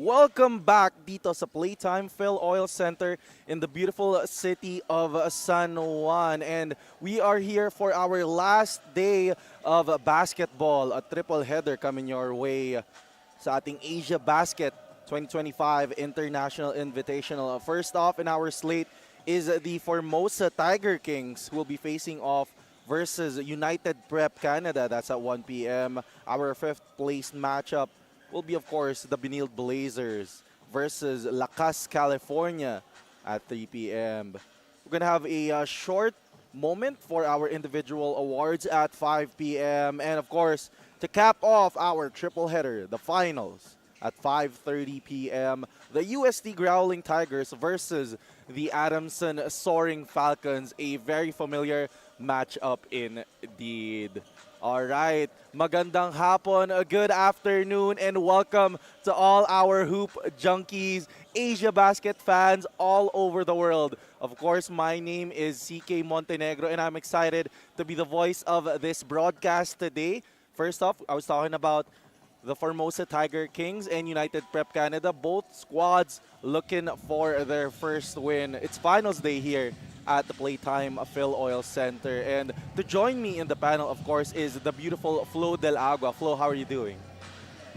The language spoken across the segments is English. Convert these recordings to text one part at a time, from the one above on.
Welcome back dito sa Playtime FilOil Center in the beautiful city of San Juan. And we are here for our last day of basketball, a triple header coming your way sa ating Asiabasket 2025 International Invitational. First off in our slate is the Formosa Tiger Kings, who will be facing off versus United Prep Canada. That's at 1 p.m. Our fifth place matchup will be, of course, the Benilde Blazers versus Lakas, California at 3 p.m. We're going to have a short moment for our individual awards at 5 p.m. And, of course, to cap off our triple header, the finals at 5:30 p.m., the UST Growling Tigers versus the Adamson Soaring Falcons, a very familiar matchup indeed. All right, magandang hapon, a good afternoon, and welcome to all our hoop junkies, Asiabasket fans all over the world. Of course, my name is CK Montenegro, and I'm excited to be the voice of this broadcast today. First off, I was talking about the Formosa Tiger Kings and United Prep Canada, both squads looking for their first win. It's finals day here at the Playtime FilOil Center. And to join me in the panel, of course, is the beautiful Flo Del Agua. Flo, how are you doing?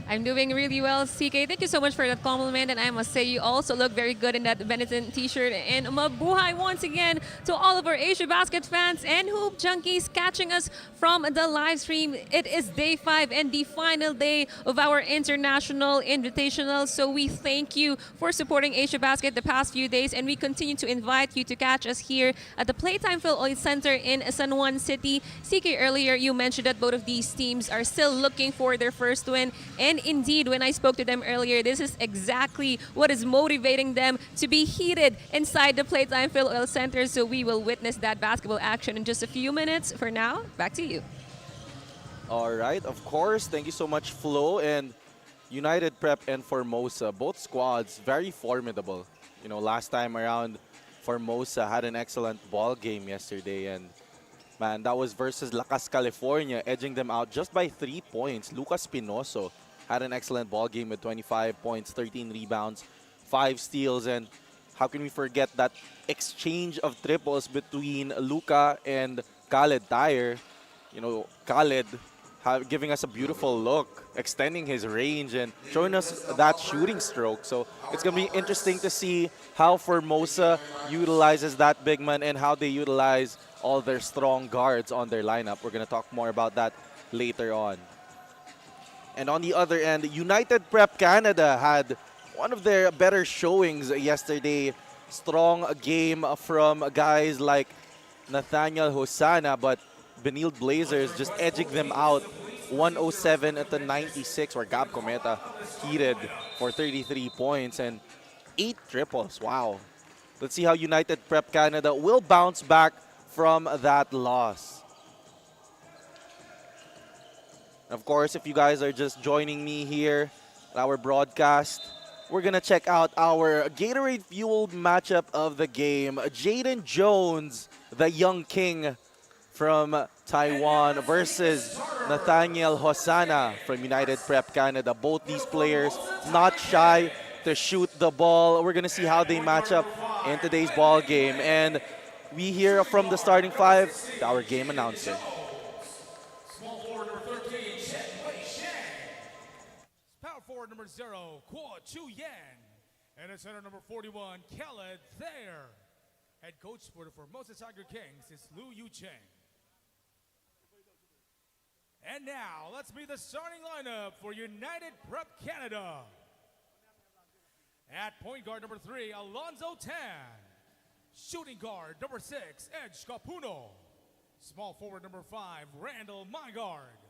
I'm doing really well, CK. Thank you so much for that compliment. And I must say, you also look very good in that Benetton t-shirt. And mabuhay once again to all of our Asiabasket fans and hoop junkies catching us from the live stream. It is day 5 and the final day of our international invitational. So we thank you for supporting Asiabasket the past few days. And we continue to invite you to catch us here at the Playtime FilOil Center in San Juan City. CK, earlier you mentioned that both of these teams are still looking for their first win. And indeed, when I spoke to them earlier, this is exactly what is motivating them to be heated inside the Playtime FilOil Center. So we will witness that basketball action in just a few minutes. For now, back to you. All right, of course. Thank you so much, Flo. And United Prep and Formosa, both squads, very formidable. You know, last time around, Formosa had an excellent ball game yesterday. And man, that was versus Lakas, California, edging them out just by 3 points. Lucas Pinoso had an excellent ball game with 25 points, 13 rebounds, 5 steals, and how can we forget that exchange of triples between Luka and Khaled Tyre? You know, Khaled giving us a beautiful look, extending his range and showing us that shooting stroke. So it's going to be interesting to see how Formosa utilizes that big man and how they utilize all their strong guards on their lineup. We're going to talk more about that later on. And on the other end, United Prep Canada had one of their better showings yesterday. Strong game from guys like Nathaniel Hosanna, but Benilde Blazers just edging them out 107-96, where Gab Cometa heated for 33 points and 8 triples. Wow. Let's see how United Prep Canada will bounce back from that loss. Of course, if you guys are just joining me here at our broadcast, we're going to check out our Gatorade-fueled matchup of the game. Jaden Jones, the young king from Taiwan, versus Nathaniel Hosanna from United Prep Canada. Both these players not shy to shoot the ball. We're going to see how they match up in today's ball game. And we hear from the starting five, our game announcer. Forward number 0, Kuo Chu Yan. And at center number 41, Khaled Thayer. Head coach for the Formosa Tiger Kings is Lu Yu Cheng. And now, let's meet the starting lineup for United Prep Canada. At point guard number 3, Alonzo Tan. Shooting guard number 6, Edge Capuno. Small forward number 5, Randall Mygard.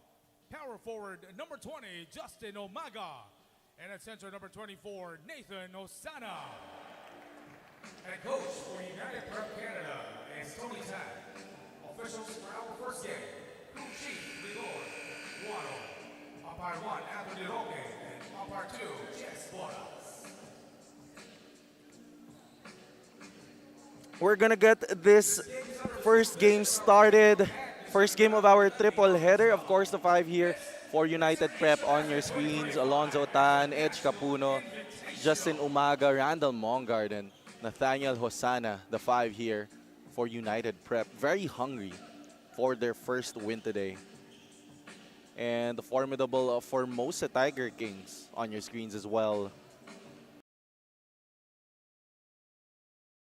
Power forward number 20, Justin Omaga. And at center number 24, Nathan Osana. And coach for United Prep Canada is Tony Tan. Officials for our first game, Crew Chief Rigor Guano. Umpire 1, Anthony Roque. And umpire 2, Jess Boras. We're going to get this first game started. First game of our triple header. Of course, the 5 here for United Prep on your screens. Alonzo Tan, Edge Capuno, Justin Umaga, Randall Mongard, and Nathaniel Hosanna, the 5 here for United Prep. Very hungry for their first win today. And the formidable Formosa Tiger Kings on your screens as well.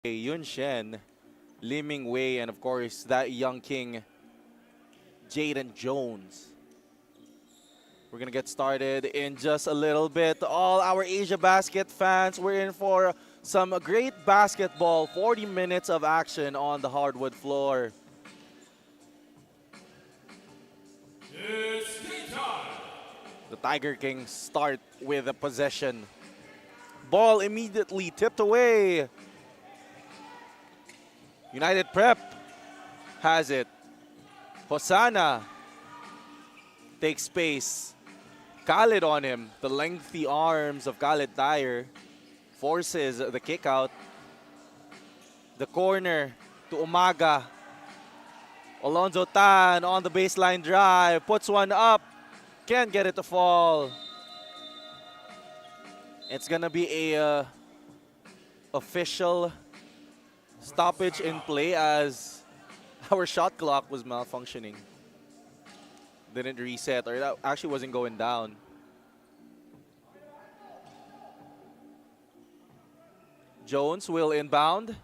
Yun Shen, Lim Ming Wei, and of course that young king, Jaden Jones. We're gonna get started in just a little bit. All our Asiabasket fans, we're in for some great basketball. 40 minutes of action on the hardwood floor. It's game time. The Tiger Kings start with a possession. Ball immediately tipped away. United Prep has it. Hosanna takes space. Khalid on him. The lengthy arms of Khalid Dyer forces the kick out. The corner to Umaga. Alonzo Tan on the baseline drive. Puts one up. Can't get it to fall. It's gonna be a official stoppage in play as our shot clock was malfunctioning. Didn't reset, or that actually wasn't going down. Jones will inbound.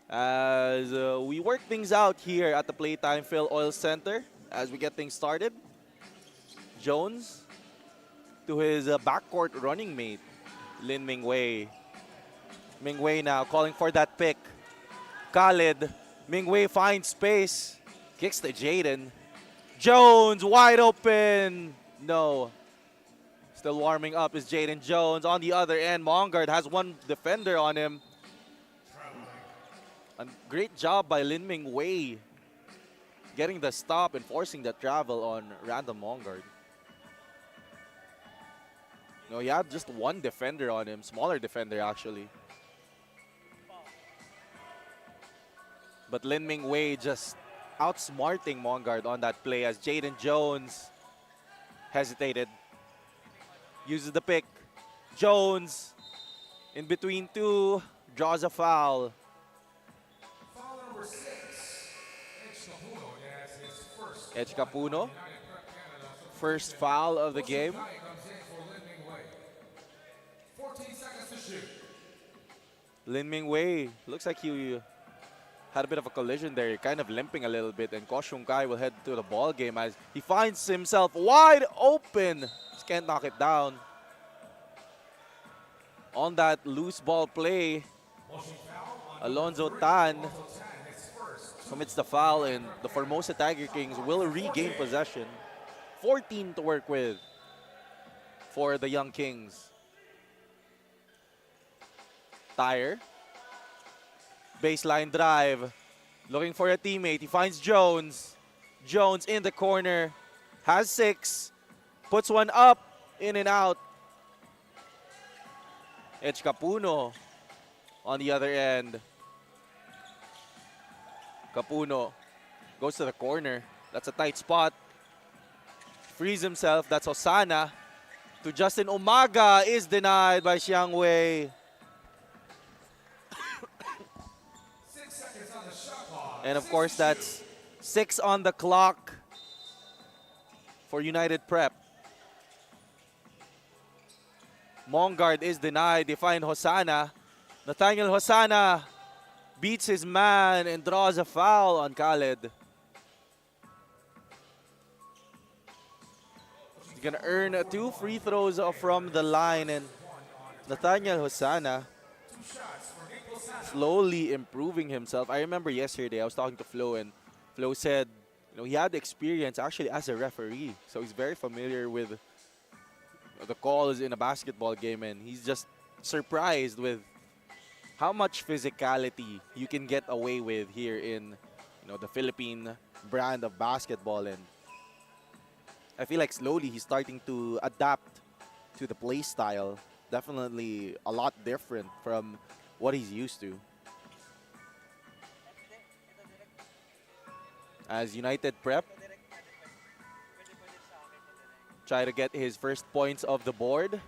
As we work things out here at the Playtime FilOil Center as we get things started. Jones to his backcourt running mate, Lin Ming Wei. Ming Wei now calling for that pick. Khalid. Ming Wei finds space. Kicks to Jaden. Jones wide open. No. Still warming up is Jaden Jones. On the other end, Mongard has one defender on him. A great job by Lin Ming Wei getting the stop and forcing the travel on Randall Mongard. No, he had just one defender on him, smaller defender actually. But Lin Ming Wei just outsmarting Mongard on that play as Jaden Jones hesitated. Uses the pick. Jones in between two, draws a foul. Foul number 6. Edge Capuno, first foul of the game. 14 seconds to shoot. Lin Ming Wei, looks like he had a bit of a collision there, kind of limping a little bit, and Ko Shung Kai will head to the ball game as he finds himself wide open. Just can't knock it down. On that loose ball play, Alonzo Tan commits the foul, and the Formosa Tiger Kings will regain possession. 14 to work with for the young Kings. Tyre. Baseline drive. Looking for a teammate. He finds Jones. Jones in the corner. Has 6. Puts one up. In and out. Edge Capuno on the other end. Capuno goes to the corner. That's a tight spot. Frees himself. That's Hosanna. To Justin Umaga is denied by Xiang Wei. 6 seconds on the shot clock. And of course, that's 6 on the clock for United Prep. Mongard is denied. They find Hosanna. Nathaniel Hosanna beats his man and draws a foul on Khalid. He's going to earn 2 free throws from the line, and Nathaniel Hosanna slowly improving himself. I remember yesterday I was talking to Flo, and Flo said, you know, he had experience actually as a referee, so he's very familiar with the calls in a basketball game, and he's just surprised with how much physicality you can get away with here in, you know, the Philippine brand of basketball. And I feel like slowly he's starting to adapt to the play style. Definitely a lot different from what he's used to. As United Prep try to get his first points of the board.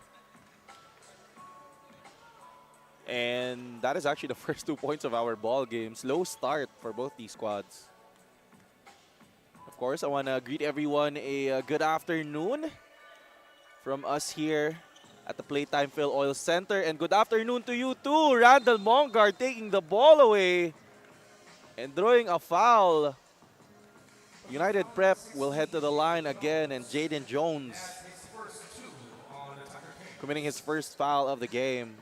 And that is actually the first 2 points of our ball game. Slow start for both these squads. Of course, I want to greet everyone a good afternoon from us here at the Playtime FilOil Center. And good afternoon to you too, Randall Mongard taking the ball away and throwing a foul. United Prep will head to the line again, and Jaden Jones committing his first foul of the game.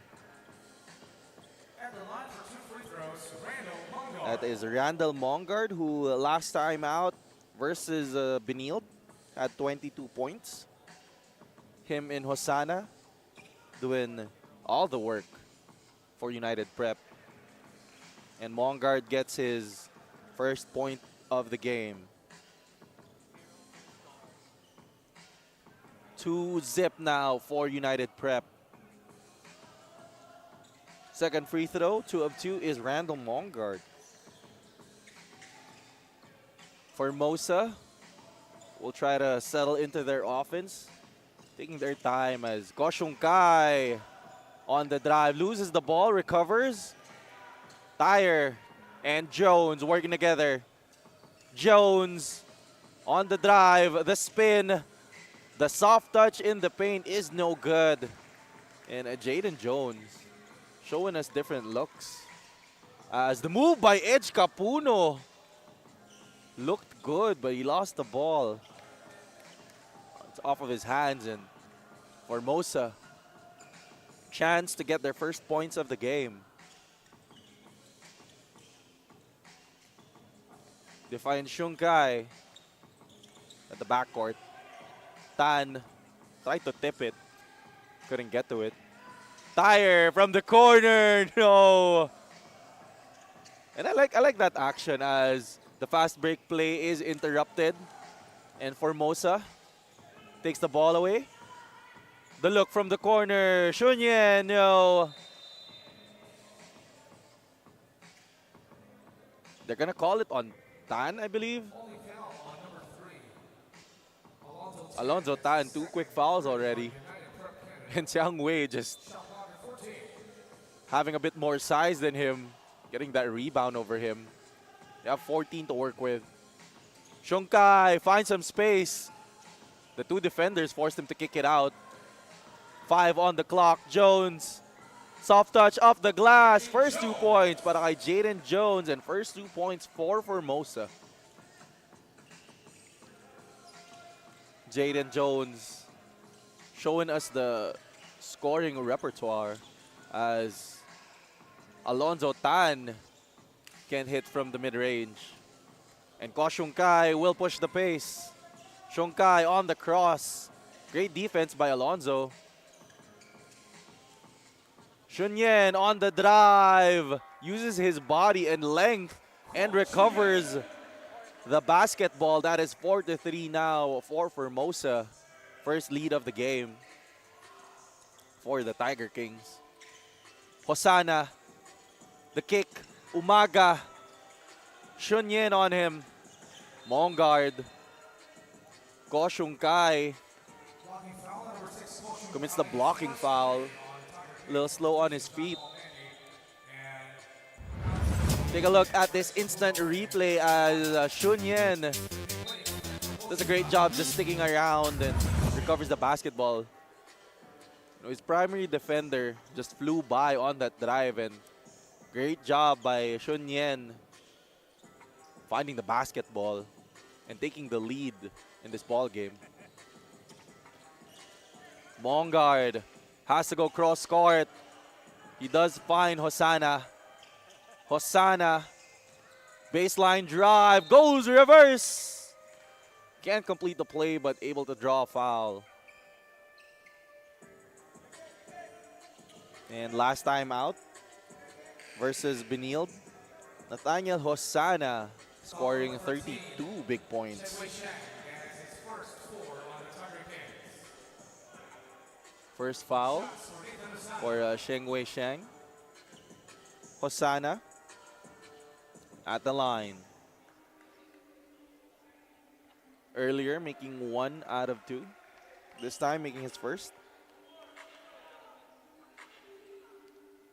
That is Randall Mongard, who last time out versus Benilde had 22 points. Him and Hosanna doing all the work for United Prep. And Mongard gets his first point of the game. 2-0 now for United Prep. Second free throw, 2 of 2, is Randall Mongard. Formosa will try to settle into their offense, taking their time as Koshung Kai on the drive, loses the ball, recovers. Tyre and Jones working together. Jones on the drive, the spin, the soft touch in the paint is no good. And Jaden Jones showing us different looks. As the move by Edge Capuno looked good, but he lost the ball. It's off of his hands, and Formosa chance to get their first points of the game. They find Shunkai at the backcourt. Tan tried to tip it, couldn't get to it. Tyre from the corner, no. And I like that action as the fast break play is interrupted, and Formosa takes the ball away. The look from the corner, Shunyen, no. They're gonna call it on Tan, I believe. Alonzo Tan, 2 quick fouls already. And Xiang Wei just having a bit more size than him, getting that rebound over him. They have 14 to work with. Shunkai finds some space. The 2 defenders forced him to kick it out. 5 on the clock. Jones, soft touch off the glass. First 2 points para kay Jaden Jones, and first 2 points for Formosa. Jaden Jones showing us the scoring repertoire as Alonzo Tan can hit from the mid-range. And Ko Shunkai will push the pace. Shunkai on the cross. Great defense by Alonzo. Shunyen on the drive. Uses his body and length and recovers the basketball. That is 4-3 now for Formosa. First lead of the game for the Tiger Kings. Hosanna, the kick, Umaga, Shunyen on him, Mongard, Ko Shunkai commits the blocking foul. A little slow on his feet. Take a look at this instant replay as Shunyen does a great job just sticking around and recovers the basketball. You know, his primary defender just flew by on that drive, and great job by Shunyen finding the basketball and taking the lead in this ball game. Mongard has to go cross court. He does find Hosanna. Hosanna, baseline drive, goes reverse. Can't complete the play, but able to draw a foul. And last time out versus Benilde, Nathaniel Hosanna scoring 32 big points. First foul for Sheng Wei Sheng. Hosanna at the line. Earlier making 1 out of 2. this time making his first.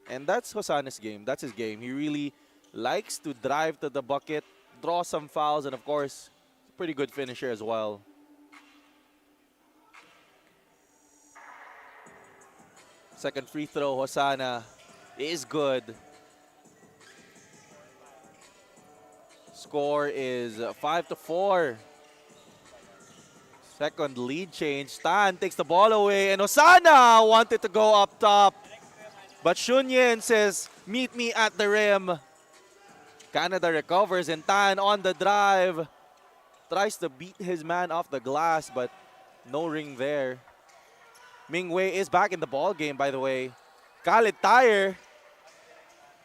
And that's Hosana's game. That's his game. He really likes to drive to the bucket, draw some fouls, and of course, pretty good finisher as well. Second free throw, Hosana is good. Score is 5-4. Second lead change. Tan takes the ball away, and Hosana wanted to go up top. But Shunyen says, meet me at the rim. Canada recovers, and Tan on the drive. Tries to beat his man off the glass, but no ring there. Mingwei is back in the ball game, by the way. Khaled Tire.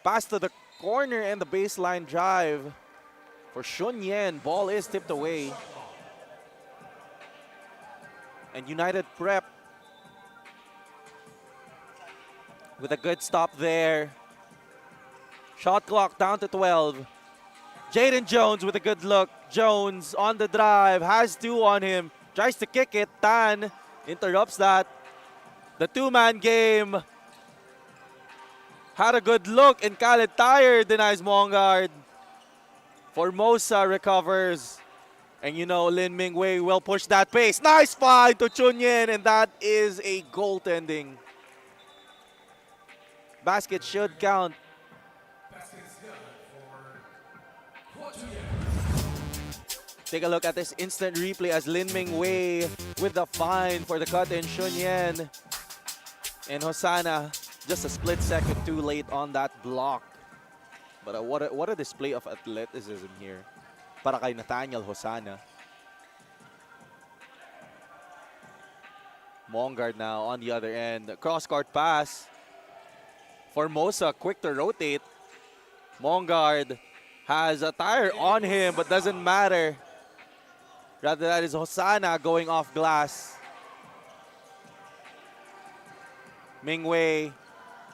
Pass to the corner and the baseline drive for Shunyen. Ball is tipped away. And United Prep with a good stop there. Shot clock down to 12. Jaden Jones with a good look. Jones on the drive, has two on him. Tries to kick it. Tan interrupts that. The two-man game. Had a good look, and Khaled Tire denies Mongard. Formosa recovers. And you know, Lin Mingwei will push that pace. Nice find to Chunyen, and that is a goaltending. Basket should count. Take a look at this instant replay as Lin Mingwei with the find for the cut in Shunyen. And Hosana just a split second too late on that block. But what a display of athleticism here para kay Nathaniel Hosana. Mongard now on the other end. Cross-court pass. Formosa quick to rotate. Mongard has a tire on him but doesn't matter. Rather, that is Hosana going off glass. Mingwei,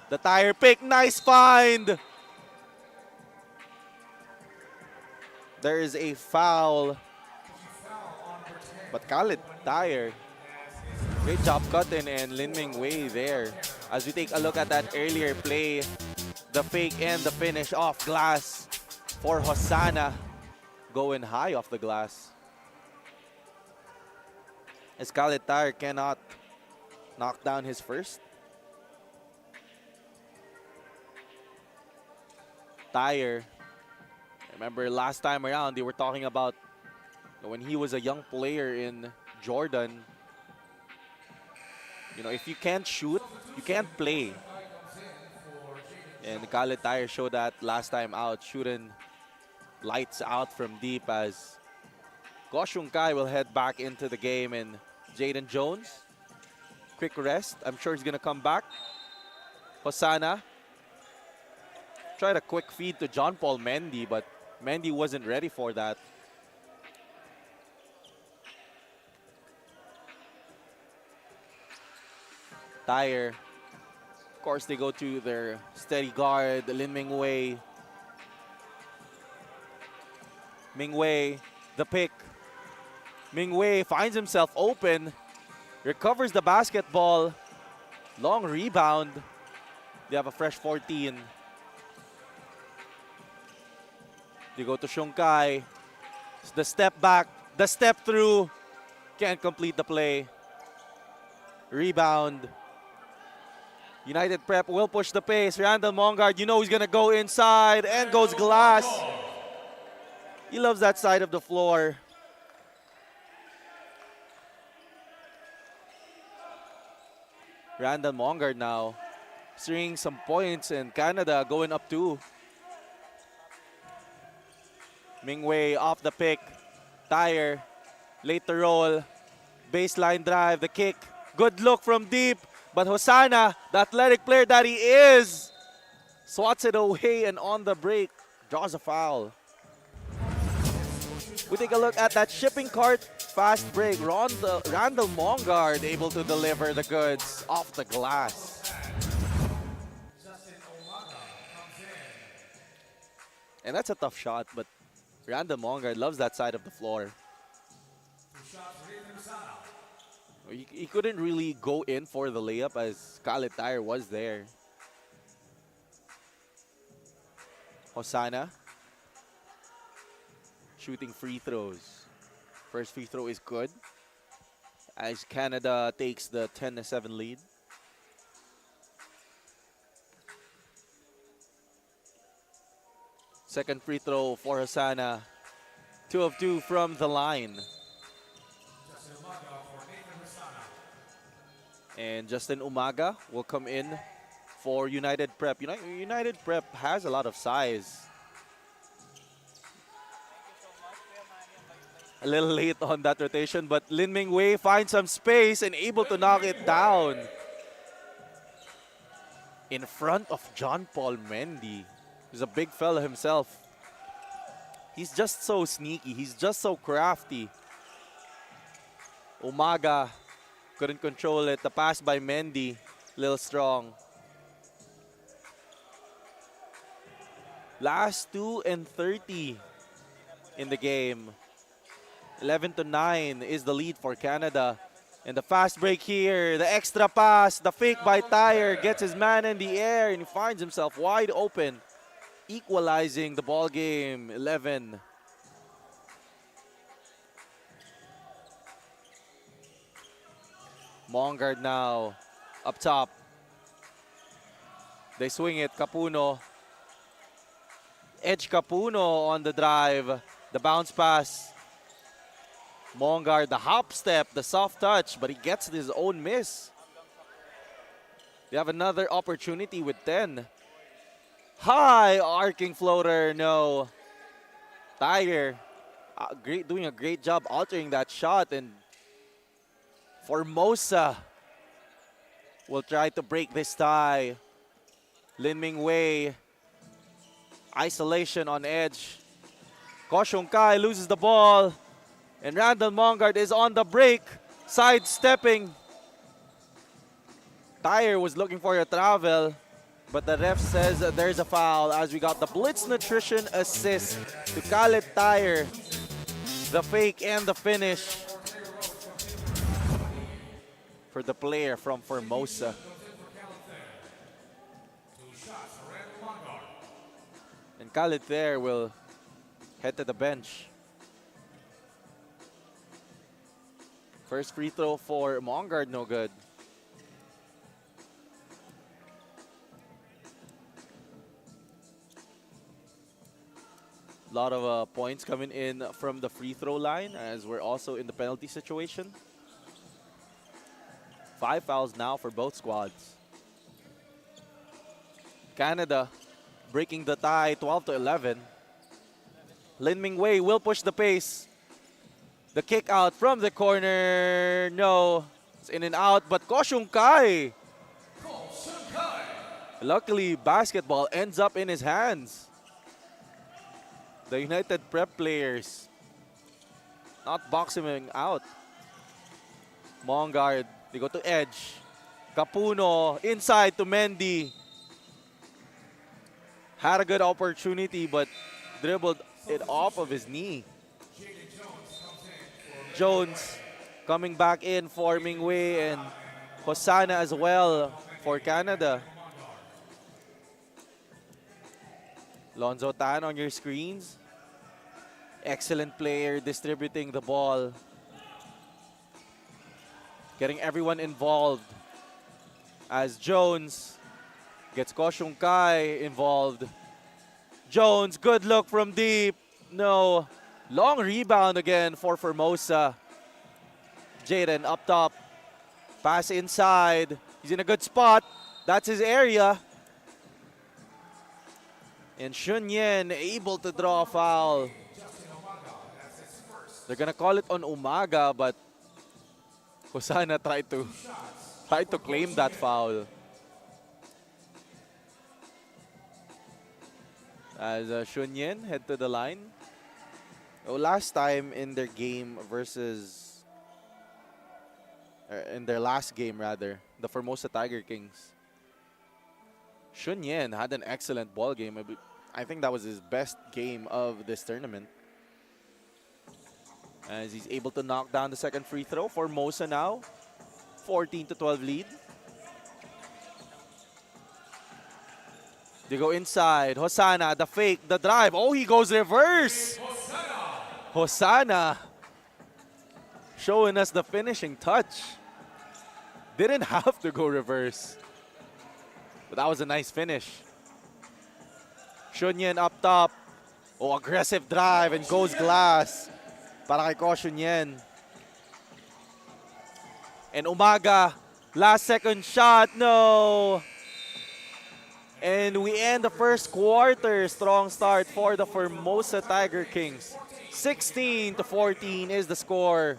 the tire pick, nice find. There is a foul. But Khaled Tire, great job cutting, and Lin Mingwei there. As we take a look at that earlier play, the fake and the finish off glass for Hosana, going high off the glass. As Khaled Tire cannot knock down his first. Tire, remember last time around they were talking about when he was a young player in Jordan. You know, if you can't shoot, you can't play. And Khaled Tire showed that last time out, shooting lights out from deep as Goshung Kai will head back into the game, and Jaden Jones, quick rest. I'm sure he's gonna come back. Hosana tried a quick feed to John Paul Mendy, but Mendy wasn't ready for that. Tire. Of course, they go to their steady guard, Lin Mingwei. Mingwei, the pick. Mingwei finds himself open, recovers the basketball. Long rebound. They have a fresh 14. They go to Shunkai. The step back, the step through. Can't complete the play. Rebound. United Prep will push the pace. Randall Mongard, you know he's gonna go inside and goes glass. He loves that side of the floor. Randall Mongard now stringing some points, and Canada going up 2. Mingwei off the pick. Tire. Late to roll. Baseline drive. The kick. Good look from deep. But Hosana, the athletic player that he is, swats it away, and on the break, draws a foul. We take a look at that shipping cart fast break. Randall Mongard able to deliver the goods off the glass. And that's a tough shot, but Randall Mongard loves that side of the floor. He couldn't really go in for the layup as Khaled Tire was there. Hosanna shooting free throws. First free throw is good as Canada takes the 10-7 lead. Second free throw for Hosanna. 2 of 2 from the line. And Justin Umaga will come in for United Prep. United Prep has a lot of size. A little late on that rotation, but Lin Ming Wei finds some space and able to knock it down. In front of John Paul Mendy. He's a big fella himself. He's just so sneaky. He's just so crafty. Umaga couldn't control it. The pass by Mendy, little strong. Last 2 and 30 in the game. 11-9 is the lead for Canada. And the fast break here, the extra pass, the fake by Tyre, gets his man in the air and he finds himself wide open, equalizing the ball game. 11. Mongard now up top. They swing it. Capuno. Edge Capuno on the drive. The bounce pass. Mongard, the hop step, the soft touch, but he gets his own miss. They have another opportunity with 10. High arcing floater, no. Tiger doing a great job altering that shot, and Formosa will try to break this tie. Lin Ming Wei, isolation on edge. Ko Xiong Kai loses the ball. And Randall Mongard is on the break, sidestepping. Tyre was looking for a travel, but the ref says there's a foul as we got the Blitz Nutrition assist to Khaled Tyre. The fake and the finish for the player from Formosa. And Khaled there will head to the bench. First free throw for Mongard, no good. A lot of points coming in from the free throw line as we're also in the penalty situation. 5 fouls now for both squads. Canada breaking the tie, 12-11. Lin Ming Wei will push the pace. The kick out from the corner, no. It's in and out, but Ko Xiong Kai. Luckily, basketball ends up in his hands. The United Prep players not boxing him out. Mongard, they go to edge. Capuno, inside to Mendy. Had a good opportunity, but dribbled it off of his knee. Jones coming back in for Ming Wei and Hosanna as well for Canada. Lonzo Tan on your screens. Excellent player distributing the ball. Getting everyone involved. As Jones gets Ko Xiong Kai involved. Jones, good look from deep. No. Long rebound again for Formosa. Jaden up top. Pass inside. He's in a good spot. That's his area. And Shun Yen able to draw a foul. They're gonna call it on Umaga, but Hosanna tried to claim that foul. As Shun Yen head to the line. Last time in their game versus, in their last game rather, the Formosa Tiger Kings, Shun Yen had an excellent ball game. I think that was his best game of this tournament. As he's able to knock down the second free throw. Formosa now 14-12 lead. They go inside. Hosanna, the fake, the drive. Oh, he goes reverse. Hosanna showing us the finishing touch. Didn't have to go reverse. But that was a nice finish. Shunyen up top. Oh, aggressive drive and goes glass. Para kay Ko Shunyen. And Umaga, last second shot, no. And we end the first quarter. Strong start for the Formosa Tiger Kings. 16-14 is the score.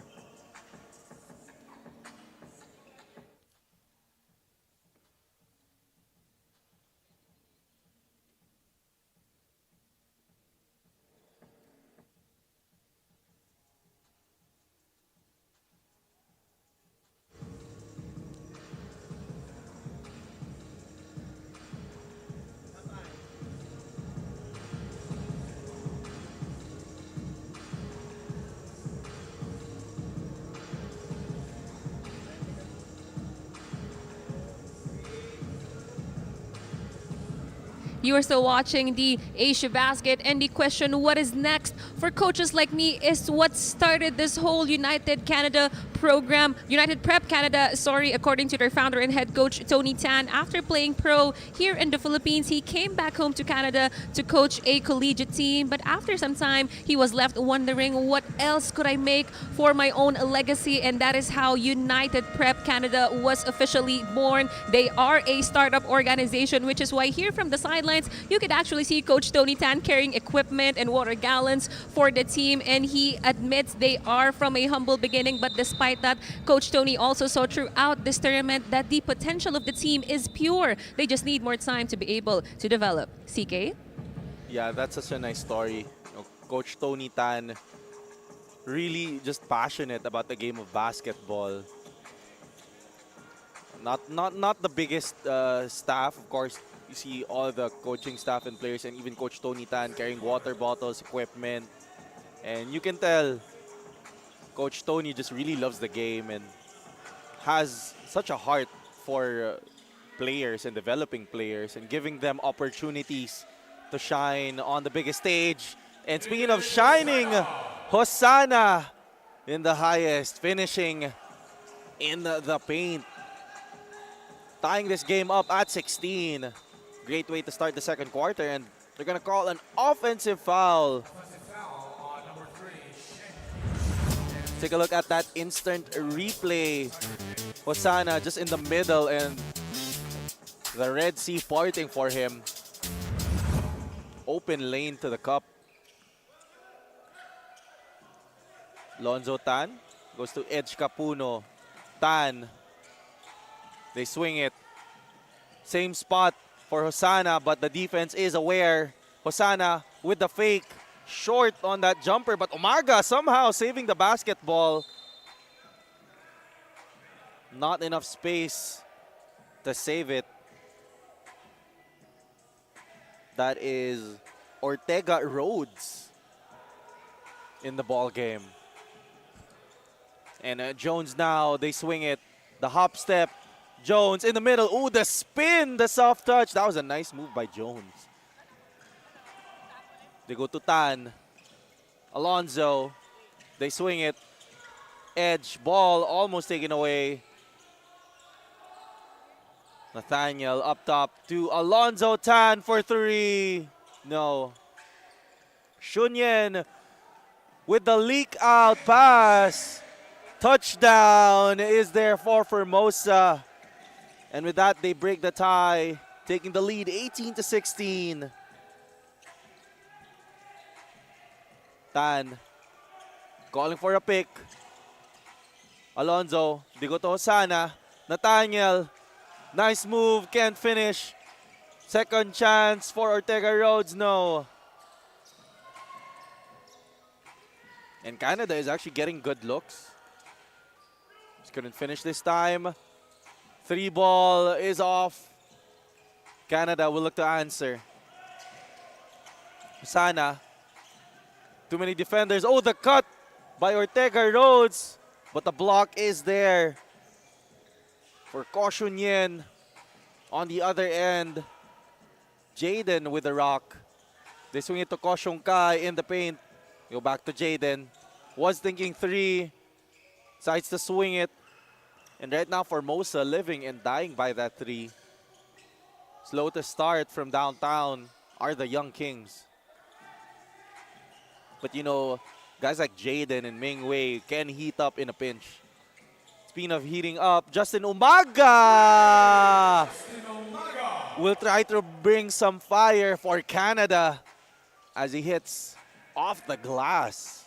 You are still watching the Asiabasket, and the question, what is next for coaches like me, is what started this whole United Canada program, United Prep Canada, sorry, according to their founder and head coach, Tony Tan. After playing pro here in the Philippines, he came back home to Canada to coach a collegiate team. But after some time, he was left wondering, what else could I make for my own legacy? And that is how United Prep Canada was officially born. They are a startup organization, which is why here from the sidelines, you could actually see Coach Tony Tan carrying equipment and water gallons for the team. And he admits they are from a humble beginning. But despite that, Coach Tony also saw throughout this tournament that the potential of the team is pure. They just need more time to be able to develop. CK? Yeah, that's such a nice story. Coach Tony Tan, really just passionate about the game of basketball. Not the biggest staff, of course. You see all the coaching staff and players, and even Coach Tony Tan carrying water bottles, equipment, and you can tell Coach Tony just really loves the game and has such a heart for players and developing players and giving them opportunities to shine on the biggest stage. And speaking of shining, Hosanna in the highest, finishing in the paint, tying this game up at 16. Great way to start the second quarter, and they're going to call an offensive foul. Take a look at that instant replay. Hosanna just in the middle, and the Red Sea parting for him. Open lane to the cup. Lonzo Tan goes to Edge Capuno. Tan. They swing it. Same spot for Hosanna, but the defense is aware. Hosanna with the fake. Short on that jumper, but Umaga somehow saving the basketball. Not enough space to save it. That is Ortega Rhodes in the ball game. And Jones now, they swing it. The hop step. Jones in the middle. Ooh, the spin, the soft touch. That was a nice move by Jones. They go to Tan. Alonzo. They swing it. Edge. Ball almost taken away. Nathaniel up top to Alonzo. Tan for three. No. Shunyen with the leak out pass. Touchdown is there for Formosa. And with that, they break the tie, taking the lead 18-16. Tan calling for a pick. Alonzo, they go to Hosanna. Nathaniel, nice move, can't finish. Second chance for Ortega Rhodes, no. And Canada is actually getting good looks. Just couldn't finish this time. Three ball is off. Canada will look to answer. Hosanna. Too many defenders. Oh, the cut by Ortega Rhodes. But the block is there. for Caution Yen. On the other end, Jaden with the rock. They swing it to Caution Kai in the paint. Go back to Jaden. Was thinking three. Decides to swing it. And right now, Formosa living and dying by that three. Slow to start from downtown are the Young Kings. But you know, guys like Jaden and Ming Wei can heat up in a pinch. Speaking of heating up, Justin Umaga will try to bring some fire for Canada as he hits off the glass.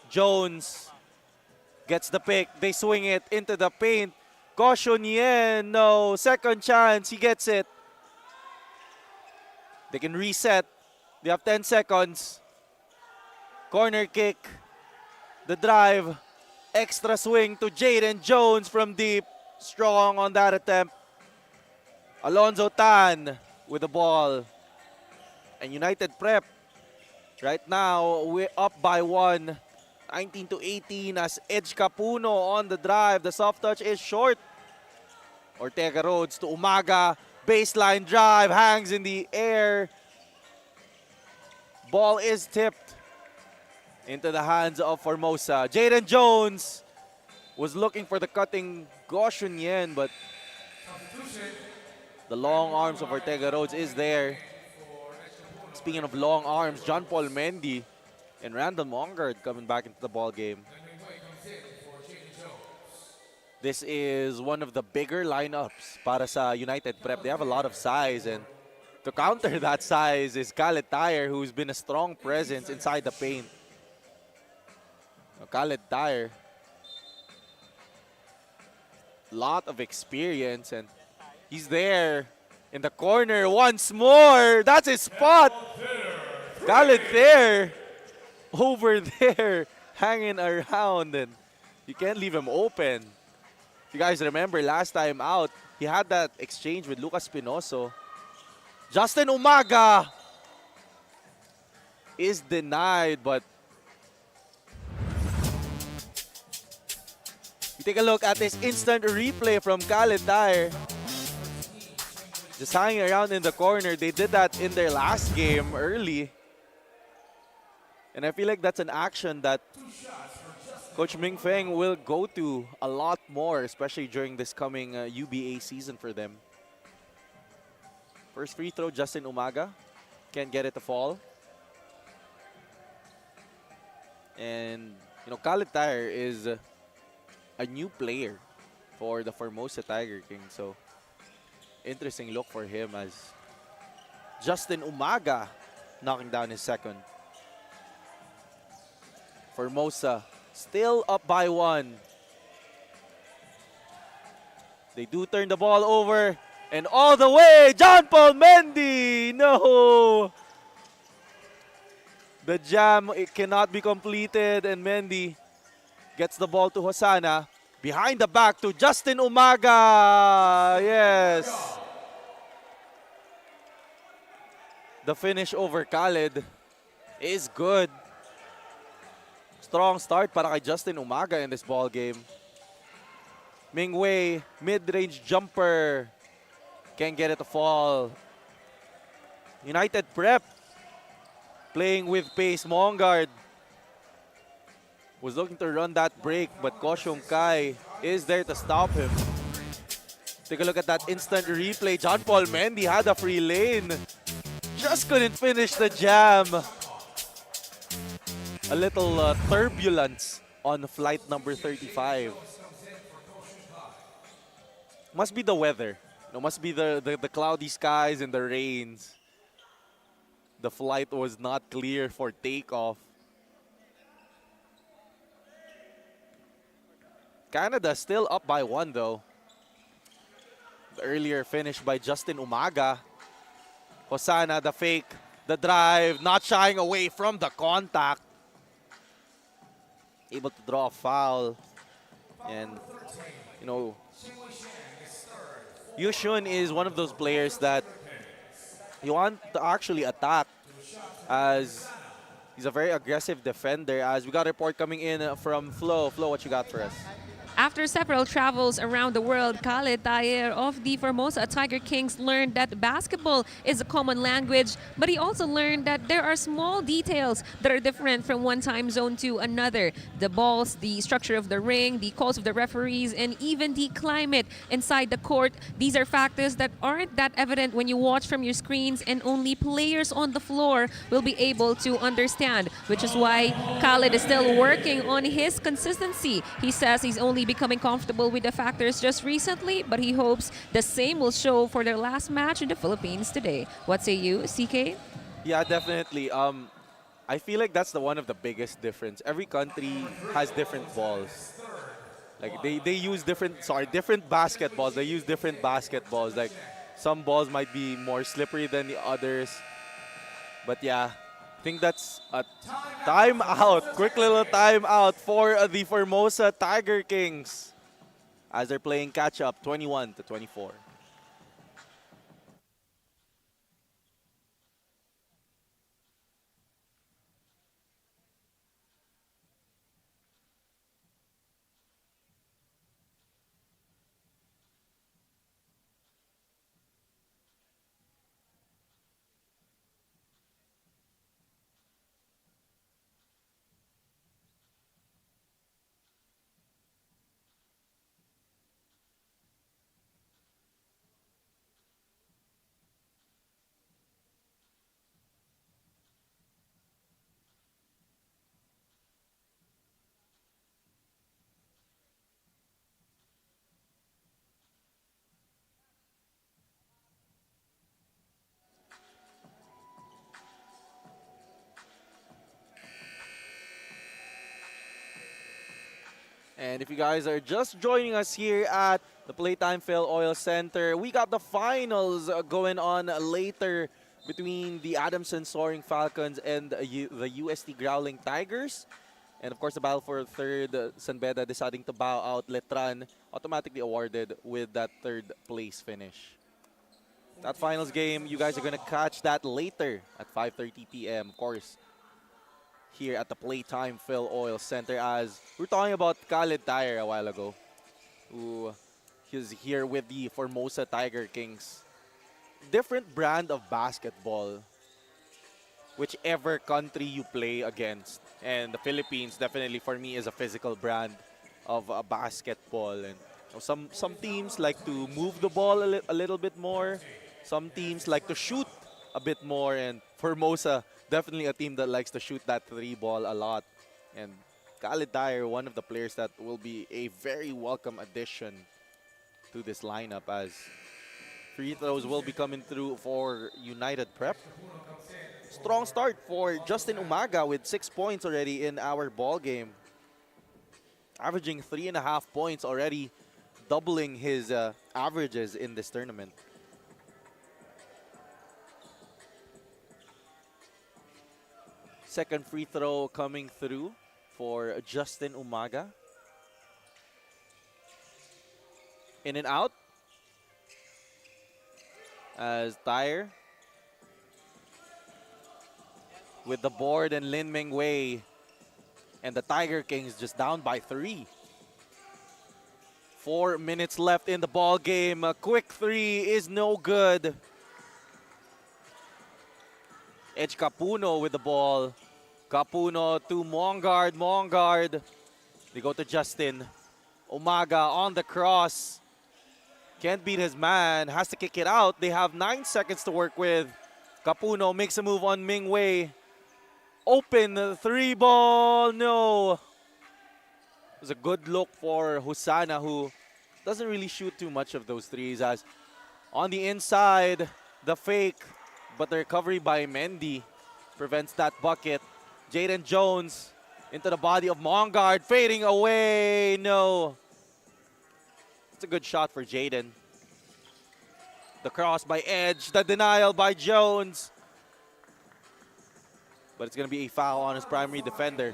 Jones gets the pick. They swing it into the paint. Caution Yen, no. Second chance, he gets it. They can reset. They have 10 seconds. Corner kick. The drive. Extra swing to Jaden Jones from deep. Strong on that attempt. Alonzo Tan with the ball. And United Prep. Right now, we're up by 1. 19-18 as Edge Capuno on the drive. The soft touch is short. Ortega Rhodes to Umaga. Baseline drive. Hangs in the air. Ball is tipped into the hands of Formosa. Jaden Jones was looking for the cutting Caution Yen, but the long arms of Ortega Rhodes is there. Speaking of long arms, John Paul Mendy and Randall Mongard coming back into the ball game. This is one of the bigger lineups para sa United Prep. They have a lot of size, and to counter that size is Khaled Tyre, who's been a strong presence inside the paint. Now, Khaled Tyre, lot of experience, and he's there in the corner once more. That's his spot. Khaled there, over there, hanging around, and you can't leave him open. If you guys remember last time out, he had that exchange with Lucas Pinoso. Justin Umaga is denied, but you take a look at this instant replay from Khaled Tyre. Just hanging around in the corner. They did that in their last game early. And I feel like that's an action that Coach Ming Feng will go to a lot more, especially during this coming UBA season for them. First free throw, Justin Umaga. Can't get it to fall. And, you know, Khaled Tyre is a new player for the Formosa Tiger King. So, interesting look for him as Justin Umaga knocking down his second. Formosa still up by 1. They do turn the ball over. And all the way, John Paul Mendy! No! The jam, it cannot be completed. And Mendy gets the ball to Hosanna. Behind the back to Justin Umaga! Yes! The finish over Khaled is good. Strong start para kay Justin Umaga in this ball game. Ming Wei, mid-range jumper. Can't get it to fall. United Prep playing with pace. Mongard was looking to run that break, but Caution Kai is there to stop him. Take a look at that instant replay. John Paul Mendy had a free lane. Just couldn't finish the jam. A little turbulence on flight number 35. Must be the weather. No, must be the cloudy skies and the rains. The flight was not clear for takeoff. Canada still up by 1 though. The earlier finish by Justin Umaga. Hosanna, the fake, the drive, not shying away from the contact. Able to draw a foul. And, you know, Yushun is one of those players that you want to actually attack, as he's a very aggressive defender. As we got a report coming in from Flo. Flo, what you got for us? After several travels around the world, Khaled Tayer of the Formosa Tiger Kings learned that basketball is a common language, but he also learned that there are small details that are different from one time zone to another. The balls, the structure of the ring, the calls of the referees, and even the climate inside the court. These are factors that aren't that evident when you watch from your screens, and only players on the floor will be able to understand, which is why Khaled is still working on his consistency. He says he's only becoming comfortable with the factors just recently, but he hopes the same will show for their last match in the Philippines today. What say you, CK? Yeah, definitely. I feel like that's the one of the biggest difference. Every country has different balls. Like they use different basketballs. They use different basketballs. Like some balls might be more slippery than the others. But yeah, I think that's a timeout. Quick little timeout for the Formosa Tiger Kings as they're playing catch up 21-24. And if you guys are just joining us here at the Playtime FilOil Center, we got the finals going on later between the Adamson Soaring Falcons and the UST Growling Tigers. And of course, the battle for third, San Beda deciding to bow out. Letran automatically awarded with that third place finish. That finals game, you guys are going to catch that later at 5:30 p.m. Of course, here at the Playtime FilOil Center, as we're talking about Khaled Tayer a while ago, who is here with the Formosa Tiger Kings. Different brand of basketball, whichever country you play against. And the Philippines definitely for me is a physical brand of basketball. And some teams like to move the ball a little bit more. Some teams like to shoot a bit more. And Formosa, definitely a team that likes to shoot that three ball a lot. And Khaled Tayer, one of the players that will be a very welcome addition to this lineup, as free throws will be coming through for United Prep. Strong start for Justin Umaga with 6 points already in our ball game. Averaging 3.5 points already, doubling his averages in this tournament. Second free throw coming through for Justin Umaga. In and out. As Tayer with the board, and Lin Ming Wei and the Tiger Kings just down by 3. 4 minutes left in the ball game. A quick three is no good. Edge Capuno with the ball. Capuno to Mongard. Mongard. They go to Justin. Umaga on the cross. Can't beat his man. Has to kick it out. They have 9 seconds to work with. Capuno makes a move on Ming Wei. Open three ball. No. It was a good look for Husana, who doesn't really shoot too much of those threes, as on the inside, the fake, but the recovery by Mendy prevents that bucket. Jaden Jones into the body of Mongard, fading away. No. It's a good shot for Jaden. The cross by Edge, the denial by Jones. But it's going to be a foul on his primary defender.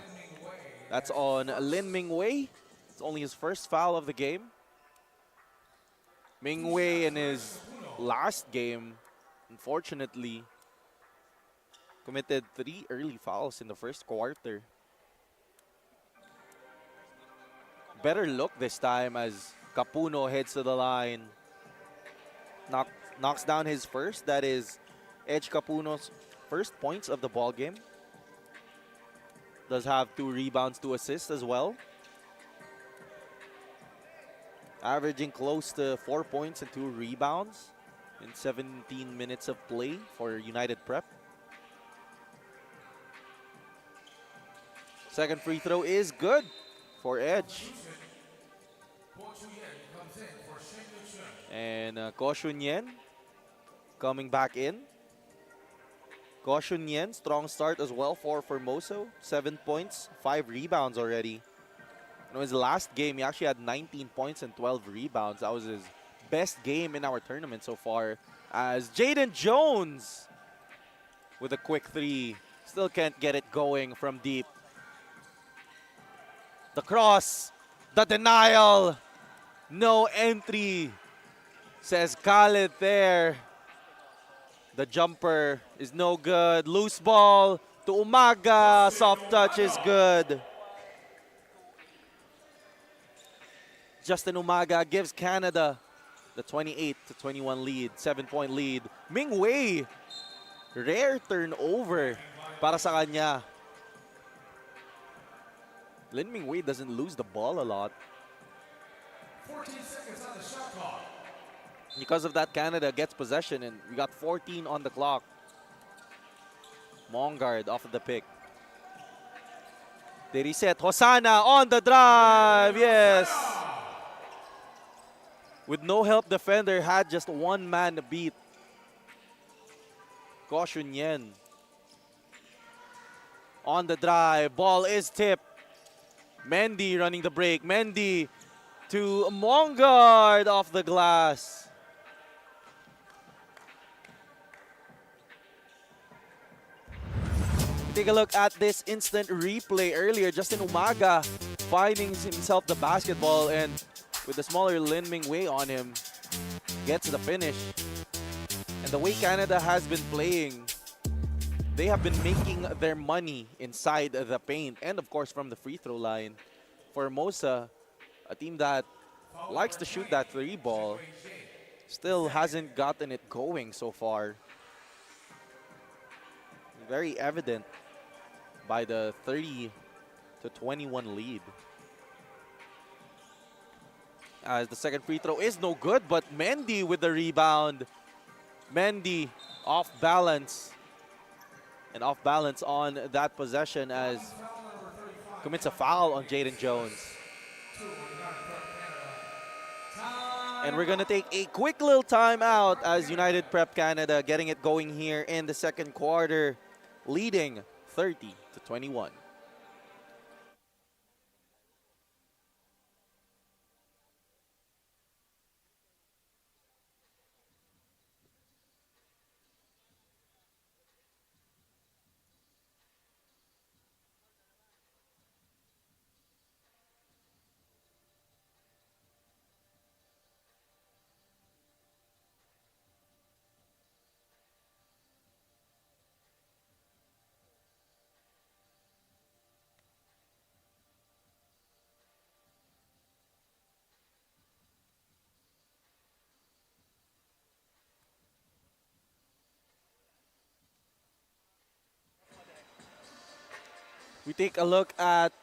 That's on Lin Ming Wei. It's only his first foul of the game. Ming Wei in his last game, unfortunately, committed 3 early fouls in the first quarter. better look this time as Capuno heads to the line. Knocks down his first. That is Edge Capuno's first points of the ball game. Does have 2 rebounds, 2 assists as well. Averaging close to 4 points and 2 rebounds in 17 minutes of play for United Prep. Second free throw is good for Edge. And Ko Shunyen coming back in. Ko Shunyen, strong start as well for Formosa. 7 points, 5 rebounds already. In his last game, he actually had 19 points and 12 rebounds. That was his best game in our tournament so far. As Jaden Jones with a quick 3. Still can't get it going from deep. The cross, the denial, no entry, says Khaled there. The jumper is no good. Loose ball to Umaga. Soft touch is good. Justin Umaga gives Canada the 28-21 lead, 7-point lead. Ming Wei, rare turnover para sa kanya. Lin Ming Wei doesn't lose the ball a lot. 14 seconds on the shot clock. Because of that, Canada gets possession, and we got 14 on the clock. Mongard off of the pick. They reset. Hosanna on the drive. Yes. With no help, defender had just one man to beat. Ko Shunyen on the drive. Ball is tipped. Mendy running the break. Mendy to Mongard off the glass. Take a look at this instant replay earlier. Justin Umaga finding himself the basketball, and with the smaller Lin Ming Wei on him, gets the finish. And the way Canada has been playing, they have been making their money inside the paint and of course from the free throw line. Formosa, a team that likes to shoot that 3 ball, still hasn't gotten it going so far. Very evident by the 30-21 lead. As the second free throw is no good, but Mendy with the rebound. Mendy off balance. And off balance on that possession as commits a foul on Jaden Jones. And we're going to take a quick little timeout as United Prep Canada getting it going here in the second quarter, leading 30-21. We take a look at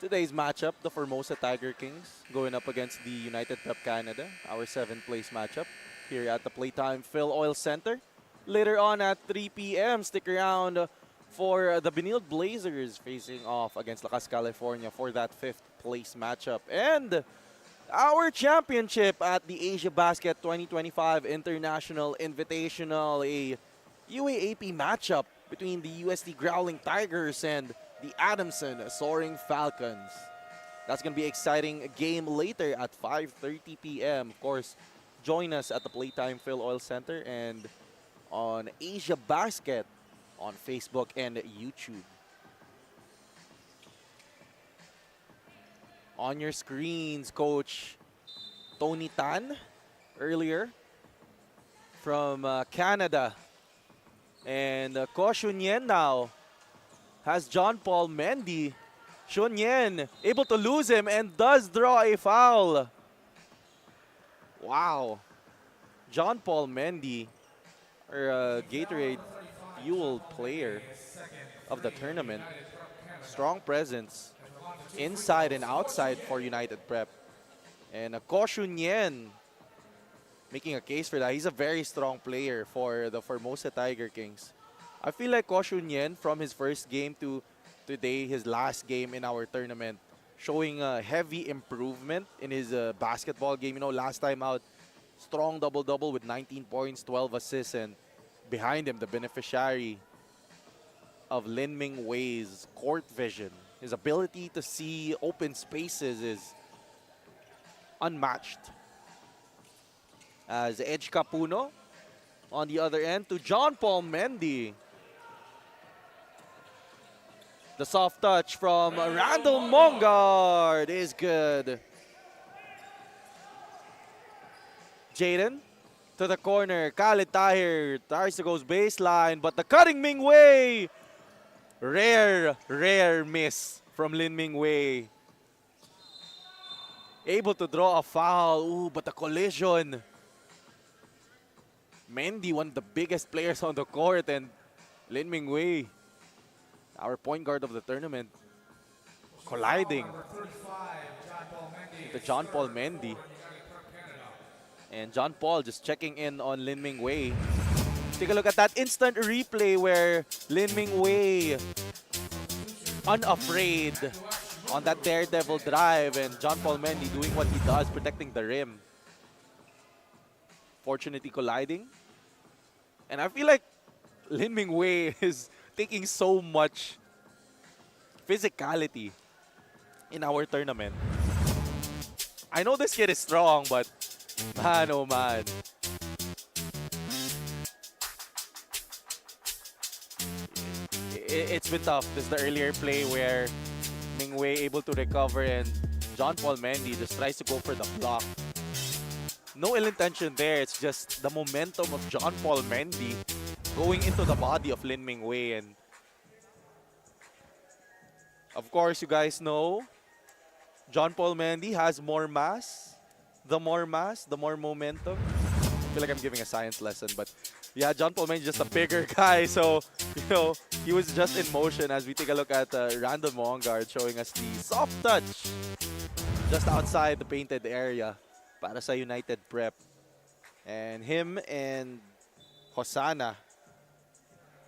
today's matchup, the Formosa Tiger Kings going up against the United Prep Canada, our 7th place matchup here at the Playtime FilOil Center. Later on at 3 p.m., stick around for the Benilde Blazers facing off against Lakas, California for that 5th place matchup. And our championship at the Asiabasket 2025 International Invitational, a UAAP matchup between the UST Growling Tigers and the Adamson Soaring Falcons. That's going to be an exciting game later at 5:30 p.m. Of course, join us at the Playtime FilOil Center and on Asiabasket on Facebook and YouTube. On your screens, Coach Tony Tan earlier from Canada. And Ko Shunyen now has John Paul Mendy Shunyen able to lose him and does draw a foul. Wow. John Paul Mendy, our Gatorade fueled player of the tournament. Strong presence inside and outside for United Prep. And Ko Shunyen making a case for that. He's a very strong player for the Formosa Tiger Kings. I feel like Ko Shunyen from his first game to today, his last game in our tournament, showing a heavy improvement in his basketball game. You know, last time out, strong double-double with 19 points, 12 assists, and behind him, the beneficiary of Lin Ming Wei's court vision. His ability to see open spaces is unmatched. As Edge Capuno on the other end to John Paul Mendy. The soft touch from Randall Mongard is good. Jaden to the corner. Khalid Tahir tries to go baseline, but the cutting Ming Wei. Rare miss from Lin Ming Wei. Able to draw a foul. Ooh, but the collision. Mendy, one of the biggest players on the court, and Lin Ming Wei, our point guard of the tournament, colliding with the John Paul Mendy. And John Paul just checking in on Lin Ming Wei. Take a look at that instant replay where Lin Ming Wei, unafraid on that daredevil drive, and John Paul Mendy doing what he does, protecting the rim. Fortunately colliding. And I feel like Lin Ming Wei is taking so much physicality in our tournament. I know this kid is strong, but man, oh man. It's been tough. This is the earlier play where Ming Wei able to recover and John Paul Mendy just tries to go for the block. No ill intention there. It's just the momentum of John Paul Mendy going into the body of Lin Ming Wei. And of course, you guys know, John Paul Mendy has more mass. The more mass, the more momentum. I feel like I'm giving a science lesson, but yeah, John Paul Mendy is just a bigger guy. So, you know, he was just in motion as we take a look at Randall Mongard showing us the soft touch just outside the painted area para sa United Prep. And him and Hosanna,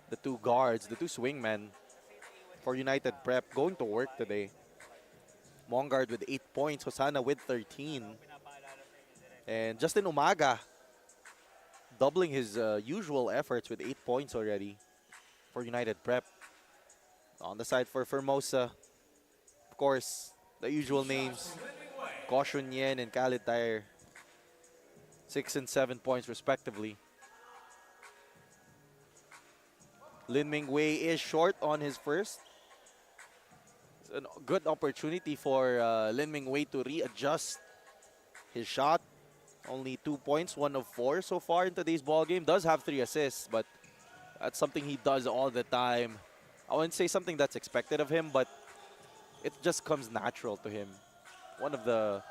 the two guards, the two swingmen for United Prep, going to work today. Mongard with 8 points, Hosanna with 13. And Justin Umaga doubling his usual efforts with 8 points already for United Prep. On the side for Formosa, of course, the usual names, Ko Shunyen and Khalid Tahir, 6 and 7 points respectively. Lin Ming Wei is short on his first. It's a good opportunity for Lin Ming Wei to readjust his shot. Only 2 points, 1 of 4 so far in today's ball game. Does have 3 assists, but that's something he does all the time. I wouldn't say something that's expected of him, but it just comes natural to him. One of the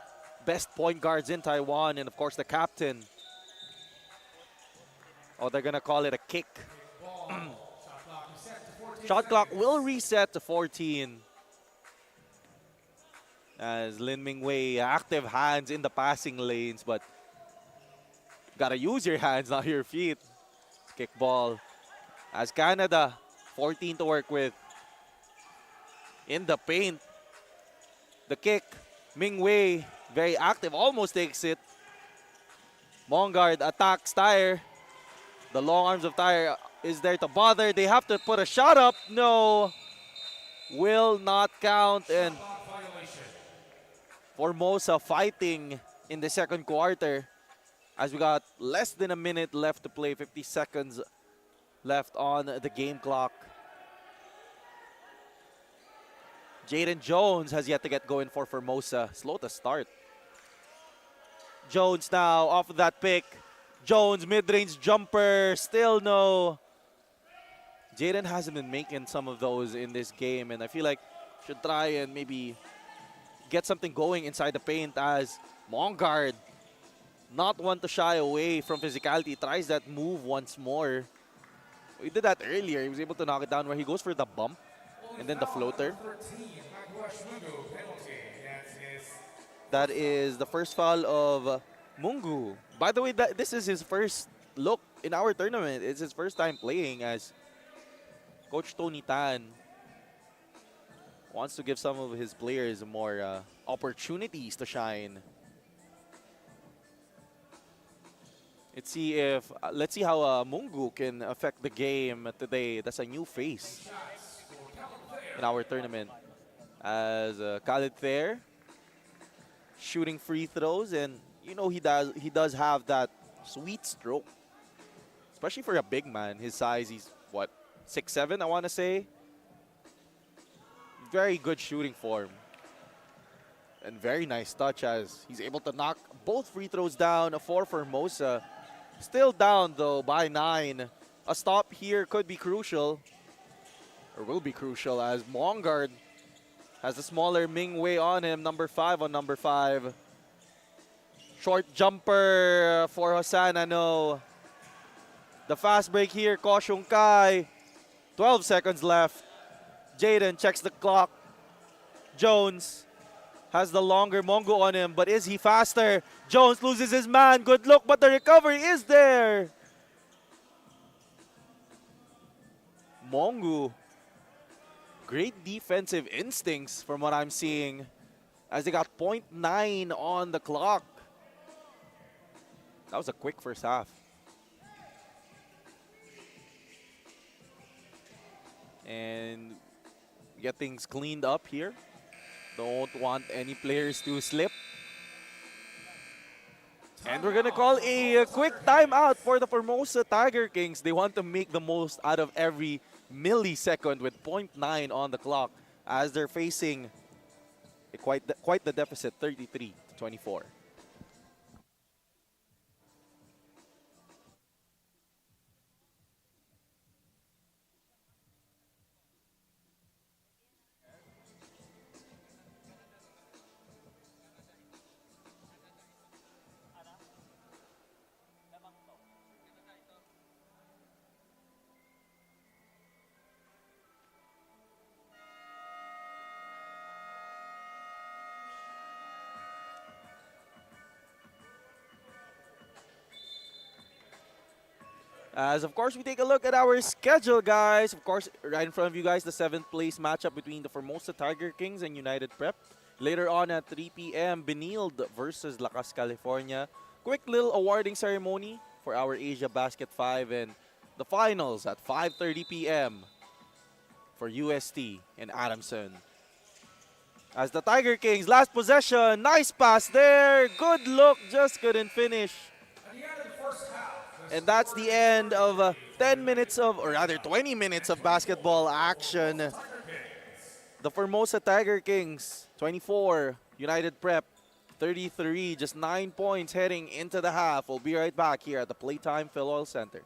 best point guards in Taiwan, and of course the captain. Oh, they're gonna call it a kick. Shot clock will reset to 14. As Lin Ming Wei, active hands in the passing lanes, but gotta use your hands, not your feet. Kick ball. As Canada, 14 to work with. In the paint. The kick. Ming Wei, very active, almost takes it. Mongard attacks Tahir. The long arms of Tahir is there to bother. They have to put a shot up. No. Will not count. And Formosa fighting in the second quarter as we got less than a minute left to play, 50 seconds left on the game clock. Jaden Jones has yet to get going for Formosa. Slow to start. Jones now off of that pick. Jones mid-range jumper, still no. Jaden hasn't been making some of those in this game, and I feel like should try and maybe get something going inside the paint as Mongard, not one to shy away from physicality, tries that move once more. He did that earlier. He was able to knock it down where he goes for the bump and then the floater. That is the first foul of Mungu. By the way, this is his first look in our tournament. It's his first time playing as Coach Tony Tan wants to give some of his players more opportunities to shine. Let's see how Mungu can affect the game today. That's a new face in our tournament. As Khalid there shooting free throws, and you know he does have that sweet stroke, especially for a big man his size. He's what, 6'7", I want to say. Very good shooting form and very nice touch as he's able to knock both free throws down for Formosa. Still down though by 9. A stop here could be crucial, or will be crucial, as Mongard has the smaller Ming Wei on him, number 5 on number 5. Short jumper for Hosanna, no. The fast break here, Ko Xiong Kai. 12 seconds left. Jaden checks the clock. Jones has the longer Mongo on him, but is he faster? Jones loses his man. Good look, but the recovery is there. Mongo, great defensive instincts from what I'm seeing, as they got 0.9 on the clock. That was a quick first half. And get things cleaned up here. Don't want any players to slip. And we're gonna call a quick timeout for the Formosa Tiger Kings. They want to make the most out of every millisecond with 0.9 on the clock, as they're facing quite the deficit, 33-24. As of course we take a look at our schedule, guys. Of course, right in front of you guys, the 7th place matchup between the Formosa Tiger Kings and United Prep. Later on at 3 p.m., Benilde versus Lakas, California. Quick little awarding ceremony for our Asiabasket 5, and the finals at 5:30 p.m. for UST and Adamson. As the Tiger Kings, last possession, nice pass there. Good look, just couldn't finish. And that's the end of 10 minutes of, or rather 20 minutes of basketball action. The Formosa Tiger Kings, 24. United Prep, 33. Just 9 points heading into the half. We'll be right back here at the Playtime FilOil Center.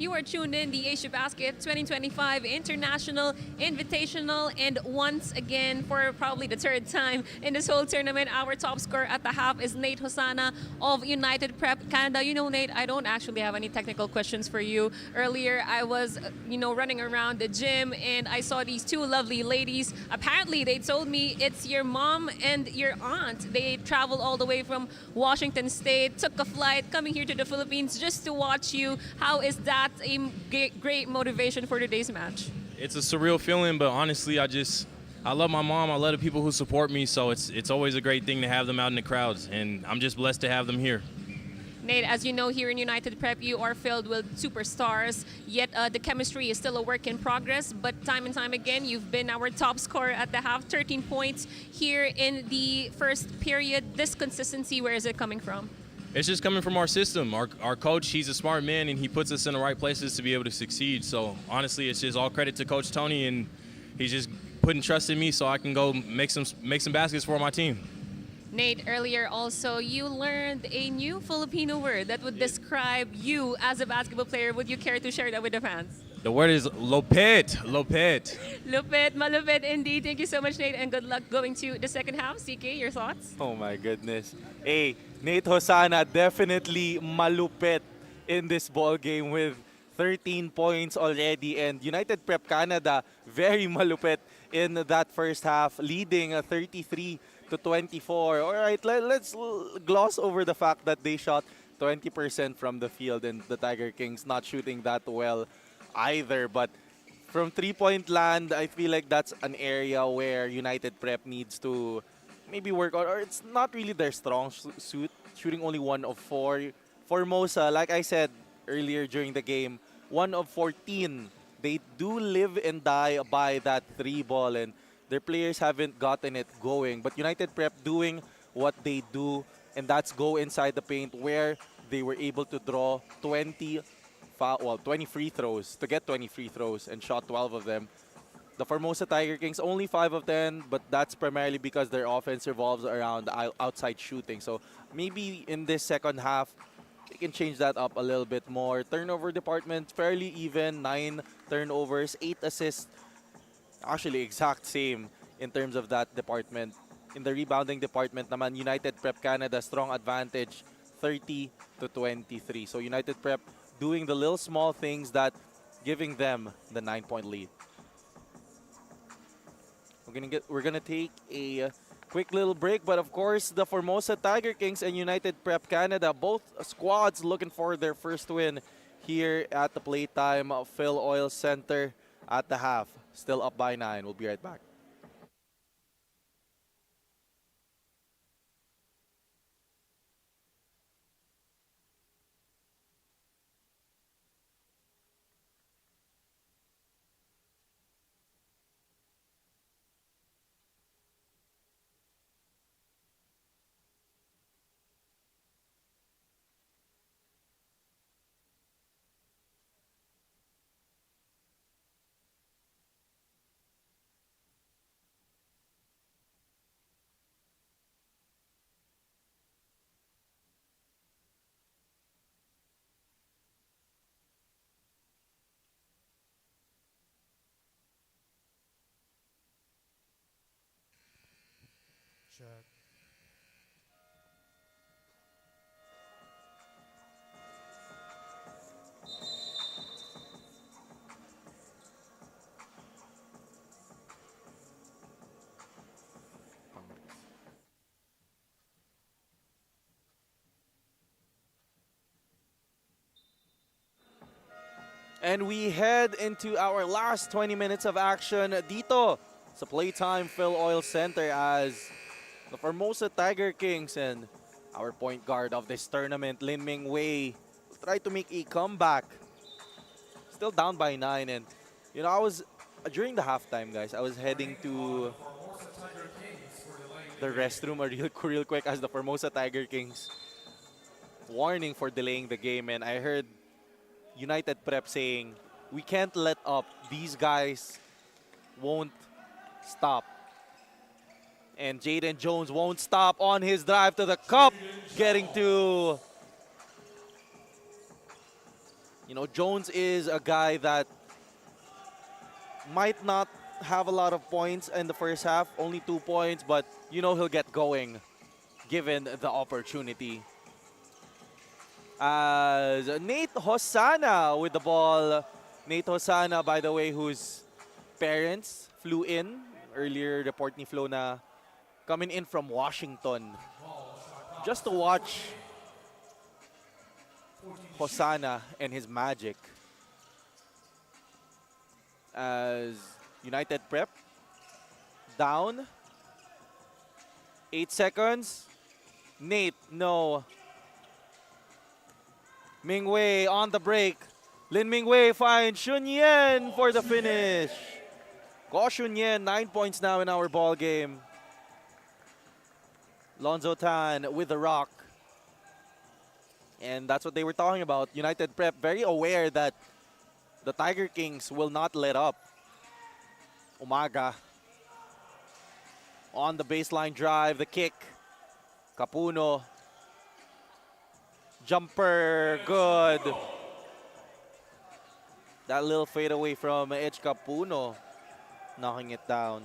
You are tuned in the Asiabasket 2025 International Invitational, and once again, for probably the third time in this whole tournament, our top scorer at the half is Nate Hosanna of United Prep Canada. You know, Nate, I don't actually have any technical questions for you. Earlier, I was, running around the gym and I saw these two lovely ladies. Apparently, they told me it's your mom and your aunt. They traveled all the way from Washington State, took a flight, coming here to the Philippines just to watch you. How is that a great motivation for today's match? It's a surreal feeling, but honestly, I love my mom. I love the people who support me, so it's always a great thing to have them out in the crowds, and I'm just blessed to have them here. Nate, as you know, here in United Prep, you are filled with superstars, yet the chemistry is still a work in progress. But time and time again, you've been our top scorer at the half, 13 points here in the first period. This consistency, where is it coming from? It's just coming from our system. Our coach, he's a smart man, and he puts us in the right places to be able to succeed. So honestly, it's just all credit to Coach Tony, and he's just putting trust in me so I can go make some baskets for my team. Nate, earlier also, you learned a new Filipino word that would describe you as a basketball player. Would you care to share that with the fans? The word is lopet. Lupit, malupit indeed. Thank you so much, Nate, and good luck going to the second half. CK, your thoughts? Oh my goodness. Hey, Nate Hosanna definitely malupit in this ball game with 13 points already, and United Prep Canada very malupit in that first half, leading 33 to 24. All right, let's gloss over the fact that they shot 20% from the field and the Tiger Kings not shooting that well either. But from three-point land, I feel like that's an area where United Prep needs to maybe work on, or it's not really their strong suit, shooting only 1 of 4. Formosa, like I said earlier during the game, 1 of 14. They do live and die by that 3 ball, and their players haven't gotten it going. But United Prep doing what they do, and that's go inside the paint, where they were able to draw 20 free throws, to get 20 free throws, and shot 12 of them. The Formosa Tiger Kings, only 5 of 10, but that's primarily because their offense revolves around outside shooting. So maybe in this second half, they can change that up a little bit more. Turnover department, fairly even, 9 turnovers, 8 assists. Actually, exact same in terms of that department. In the rebounding department naman, United Prep Canada, strong advantage, 30 to 23. So United Prep doing the little small things that giving them the 9-point lead. We're gonna take a quick little break, but of course the Formosa Tiger Kings and United Prep Canada, both squads looking for their first win here at the Playtime FilOil Center at the half. Still up by 9. We'll be right back. Check. And we head into our last 20 minutes of action dito sa Playtime FilOil Center as the Formosa Tiger Kings and our point guard of this tournament, Lin Ming Wei, will try to make a comeback. Still down by 9, and I was during the halftime, guys, I was heading to the restroom real quick as the Formosa Tiger Kings warning for delaying the game, and I heard United Prep saying, we can't let up. These guys won't stop. And Jaden Jones won't stop on his drive to the cup, getting to You know, Jones is a guy that might not have a lot of points in the first half, only 2 points, but you know he'll get going given the opportunity. As Nate Hosana with the ball. Nate Hosana, by the way, whose parents flew in earlier, report ni Flo na coming in from Washington just to watch Hosana and his magic. As United Prep down. 8 seconds. Nate, no. Mingwei on the break. Lin Mingwei finds Shunyen for the finish. Ko Shunyen, 9 points now in our ball game. Lonzo Tan with the rock. And that's what they were talking about. United Prep very aware that the Tiger Kings will not let up. Umaga on the baseline drive, the kick. Capuno. Jumper, good. That little fadeaway from Edge Capuno, knocking it down.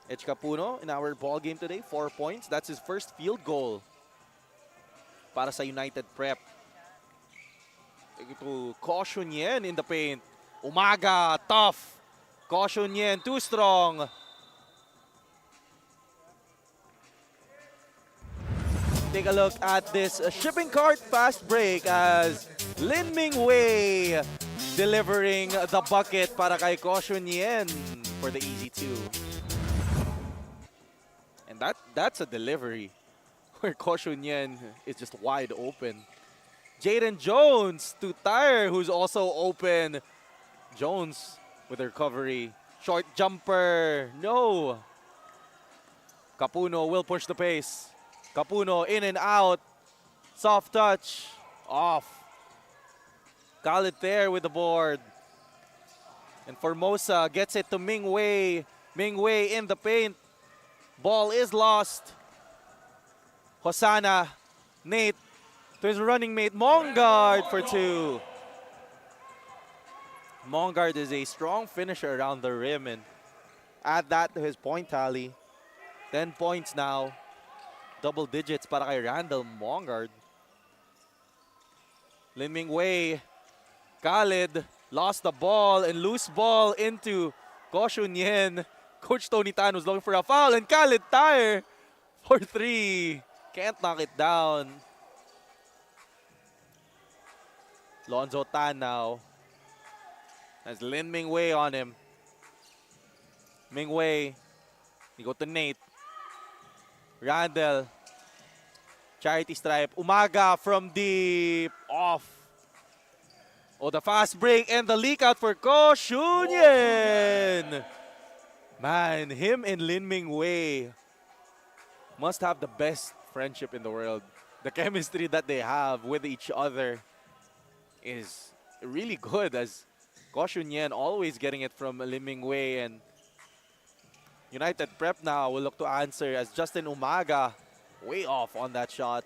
Edge Capuno in our ball game today, 4 points. That's his first field goal para sa United Prep. Ito, Caution Yen in the paint. Umaga, tough. Caution Yen, too strong. Take a look at this shipping cart fast break as Lin Mingwei delivering the bucket para kay Caution Yen for the easy two. And that's a delivery where Caution Yen is just wide open. Jaden Jones to Tyre, who's also open. Jones with the recovery. Short jumper, no. Capuno will push the pace. Capuno in and out. Soft touch. Off. Khaled there with the board. And Formosa gets it to Mingwei. Mingwei in the paint. Ball is lost. Hosana. Nate to his running mate Mongard for two. Mongard is a strong finisher around the rim, and add that to his point tally. 10 points now. Double digits para kay Randall Mongard. Lin Mingwei. Khaled lost the ball and loose ball into Caution Yen. Coach Tony Tan was looking for a foul, and Khaled Tyre for three. Can't knock it down. Lonzo Tan now has Lin Mingwei on him. Mingwei. You go to Nate. Randall. Charity stripe. Umaga from deep. Off. Oh, the fast break and the leak out for Ko Shunyen. Man, him and Lin Mingwei must have the best friendship in the world. The chemistry that they have with each other is really good, as Ko Shunyen always getting it from Lin Mingwei, and United Prep now will look to answer as Justin Umaga way off on that shot.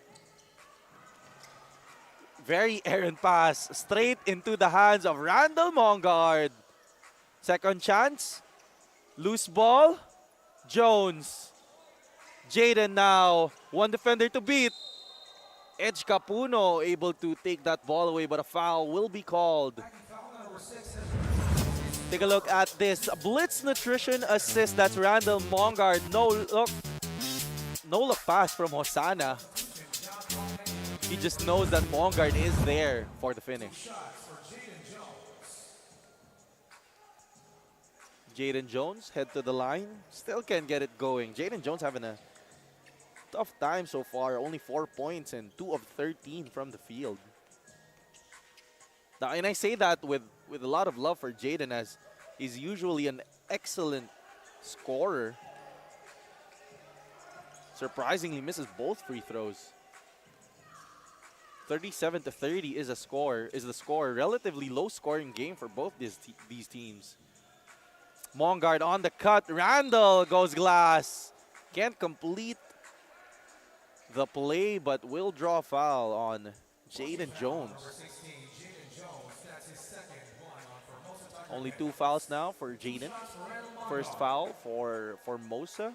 Very errant pass straight into the hands of Randall Mongard. Second chance. Loose ball. Jones. Jaden now. One defender to beat. Edge Capuno able to take that ball away, but a foul will be called. Take a look at this blitz nutrition assist. That's Randall Mongard. No look pass from Hosana. He just knows that Mongard is there for the finish. Jaden Jones head to the line. Still can't get it going. Jaden Jones having a tough time so far. Only 4 points and 2 of 13 from the field. Now, and I say that with a lot of love for Jaden, as he's usually an excellent scorer. Surprisingly misses both free throws. 37-30 is the score. Relatively low scoring game for both these teams. Mongard on the cut. Randall goes glass. Can't complete the play, but will draw foul on Jaden Jones. Only 2 fouls now for Jaden. First foul for Formosa.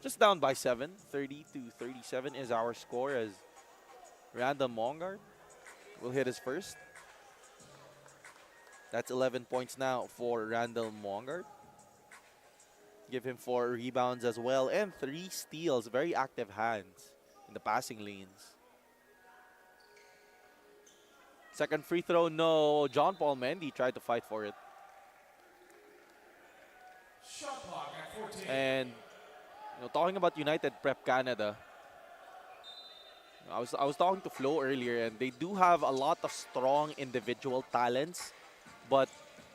Just down by 7. 30-37 is our score as Randall Mongard will hit his first. That's 11 points now for Randall Mongard. Give him 4 rebounds as well and 3 steals. Very active hands in the passing lanes. Second free throw, no. John Paul Mendy tried to fight for it. And talking about United Prep Canada, I was talking to Flo earlier, and they do have a lot of strong individual talents, but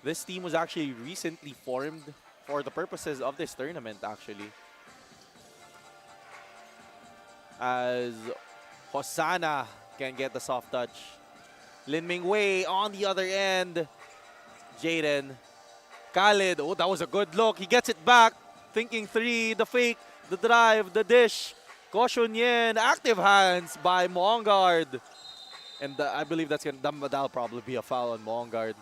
this team was actually recently formed for the purposes of this tournament, actually. As Hosanna can get the soft touch. Lin Ming Wei on the other end. Jaden. Khalid, oh, that was a good look. He gets it back. Thinking 3, the fake, the drive, the dish. Caution Yen, active hands by Mongard. And I believe that'll probably be a foul on Mongard.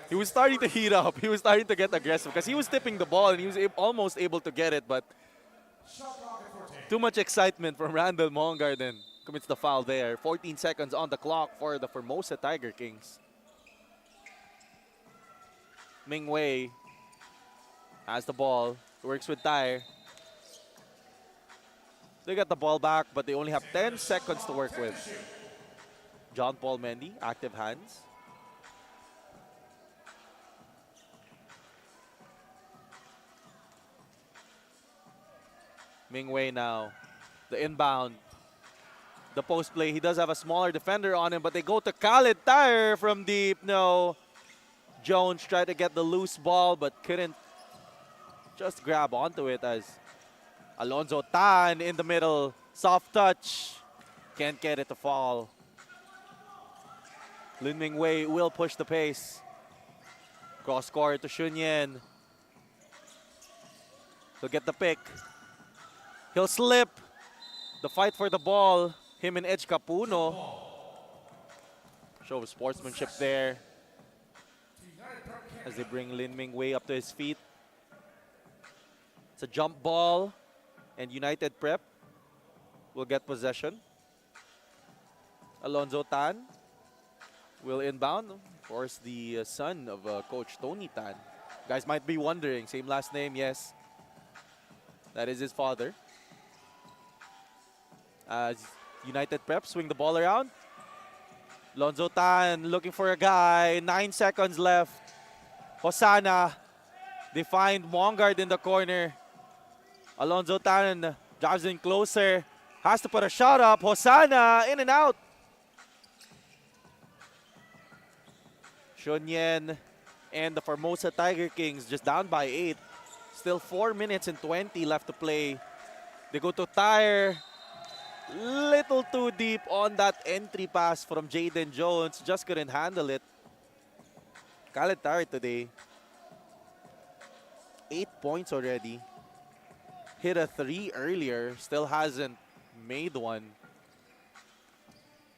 He was starting to heat up. He was starting to get aggressive because he was tipping the ball and he was almost able to get it, but too much excitement from Randall Mongard and commits the foul there. 14 seconds on the clock for the Formosa Tiger Kings. Ming Wei has the ball, works with Tyre. They got the ball back, but they only have 10 seconds to work with. John Paul Mendy, active hands. Ming Wei now, the inbound, the post play. He does have a smaller defender on him, but they go to Khalid Tyre from deep. No. Jones tried to get the loose ball, but couldn't just grab onto it as Alonzo Tan in the middle. Soft touch. Can't get it to fall. Lin Ming Wei will push the pace. Cross court to Shunyen. He'll get the pick. He'll slip. The fight for the ball. Him and Edge Capuno. Show of sportsmanship there. As they bring Lin Ming Wei up to his feet. It's a jump ball. And United Prep will get possession. Alonzo Tan will inbound. Of course, the son of Coach Tony Tan. You guys might be wondering, same last name, yes. That is his father. As United Prep swing the ball around. Alonzo Tan looking for a guy. 9 seconds left. Hosanna. They find Mongard in the corner. Alonzo Tan drives in closer. Has to put a shot up. Hosanna in and out. Shunyen and the Formosa Tiger Kings just down by 8. Still 4 minutes and 20 left to play. They go to Tyre. Little too deep on that entry pass from Jaden Jones. Just couldn't handle it. Khalid Tyre today. 8 points already. Hit a 3 earlier. Still hasn't made one.